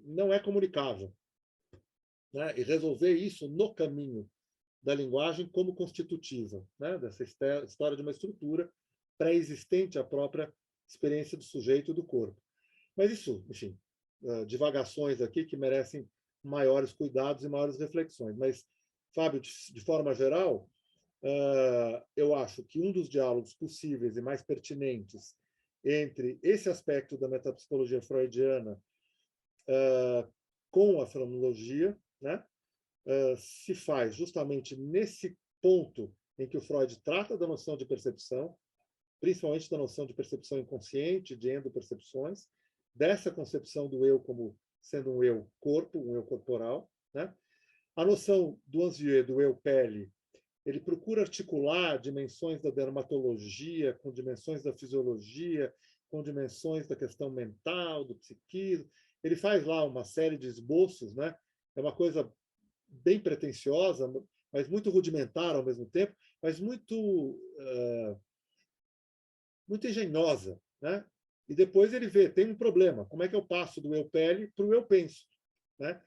não é comunicável, né? E resolver isso no caminho da linguagem como constitutiva, né? Dessa história de uma estrutura pré-existente à própria experiência do sujeito e do corpo. Mas isso, enfim, divagações aqui que merecem maiores cuidados e maiores reflexões. Mas, Fábio, de forma geral, eu acho que um dos diálogos possíveis e mais pertinentes entre esse aspecto da metapsicologia freudiana com a fenomenologia, né, se faz justamente nesse ponto em que o Freud trata da noção de percepção, principalmente da noção de percepção inconsciente, de endopercepções, dessa concepção do eu como sendo um eu corpo, um eu corporal, né? A noção do Anzieu, do eu pele, ele procura articular dimensões da dermatologia com dimensões da fisiologia, com dimensões da questão mental, do psiquismo. Ele faz lá uma série de esboços, né? É uma coisa bem pretensiosa, mas muito rudimentar ao mesmo tempo, mas muito engenhosa, né? E depois ele vê, tem um problema, como é que eu passo do eu pele para o eu penso, né?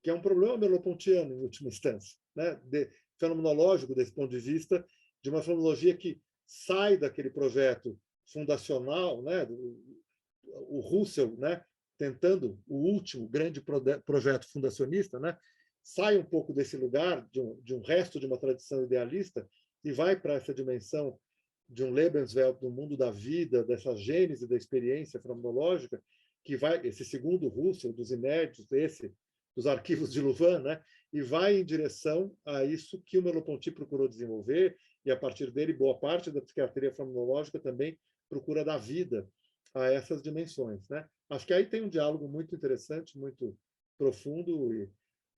Que é um problema merleau-pontiano, em última instância, né? Fenomenológico desse ponto de vista, de uma fenomenologia que sai daquele projeto fundacional, né? O Russell, né? Tentando o último grande projeto fundacionista, né? Sai um pouco desse lugar de um resto de uma tradição idealista e vai para essa dimensão de um Lebenswelt, do mundo da vida, dessa gênese da experiência fenomenológica, que vai, esse segundo Russell, dos inéditos, dos arquivos de Louvain, né? e vai em direção a isso que o Merleau-Ponty procurou desenvolver, e a partir dele, boa parte da psiquiatria fenomenológica também procura dar vida a essas dimensões, né? Acho que aí tem um diálogo muito interessante, muito profundo, e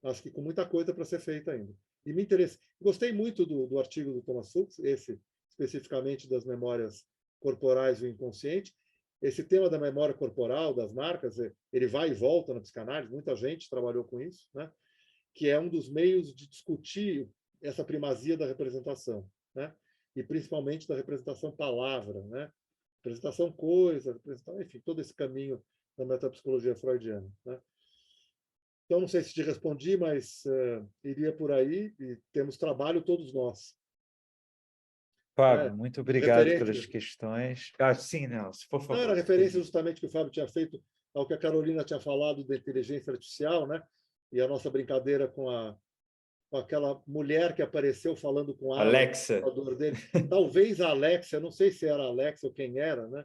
acho que com muita coisa para ser feita ainda. E me interessa. Gostei muito do artigo do Thomas Fuchs, esse especificamente das memórias corporais e o inconsciente. Esse tema da memória corporal, das marcas, ele vai e volta na psicanálise, muita gente trabalhou com isso, né? Que é um dos meios de discutir essa primazia da representação, né? E principalmente da representação palavra, né? Representação coisa, representação, enfim, todo esse caminho da metapsicologia freudiana, né? Então, não sei se te respondi, mas iria por aí, e temos trabalho todos nós. Fábio, muito obrigado pelas Referente, questões. Sim, Nelson, por não, era favor. referência justamente que o Fábio tinha feito ao que a Carolina tinha falado da inteligência artificial, né? E a nossa brincadeira com aquela mulher que apareceu falando com Alan, Alexa. o computador dele. Talvez a Alexa, não sei se era a Alexa ou quem era, né?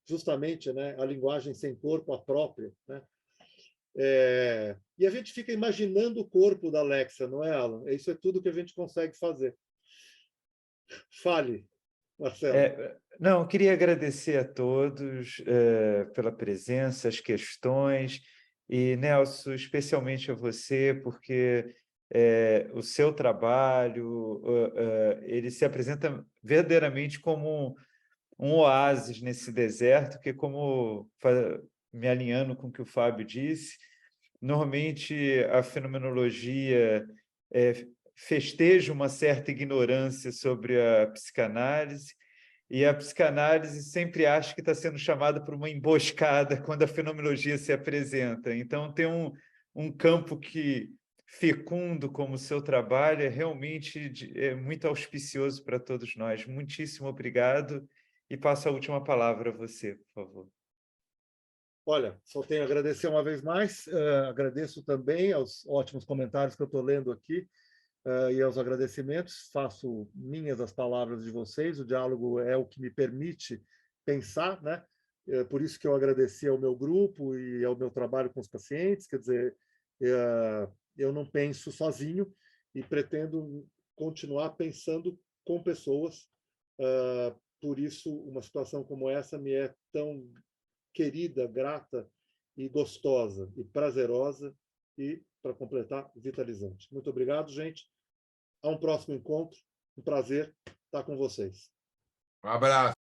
Justamente, né? A linguagem sem corpo, a própria, né? E a gente fica imaginando o corpo da Alexa, não é, Alan? Isso é tudo que a gente consegue fazer. Fale, Marcelo. Não, eu queria agradecer a todos pela presença, as questões, e, Nelson, especialmente a você, porque o seu trabalho ele se apresenta verdadeiramente como um oásis nesse deserto, que, como me alinhando com o que o Fábio disse, normalmente a fenomenologia festeja uma certa ignorância sobre a psicanálise, e a psicanálise sempre acha que está sendo chamada por uma emboscada quando a fenomenologia se apresenta. Então, tem um campo que fecundo como o seu trabalho é realmente muito auspicioso para todos nós. Muitíssimo obrigado, e passo a última palavra a você, por favor. Olha, só tenho a agradecer uma vez mais. Agradeço também aos ótimos comentários que eu estou lendo aqui e aos agradecimentos. Faço minhas as palavras de vocês. O diálogo é o que me permite pensar, né? Por isso que eu agradeci ao meu grupo e ao meu trabalho com os pacientes. Quer dizer, eu não penso sozinho e pretendo continuar pensando com pessoas. Por isso, uma situação como essa me é tão querida, grata e gostosa e prazerosa e, para completar, vitalizante. Muito obrigado, gente. A um próximo encontro. Um prazer estar com vocês. Um abraço.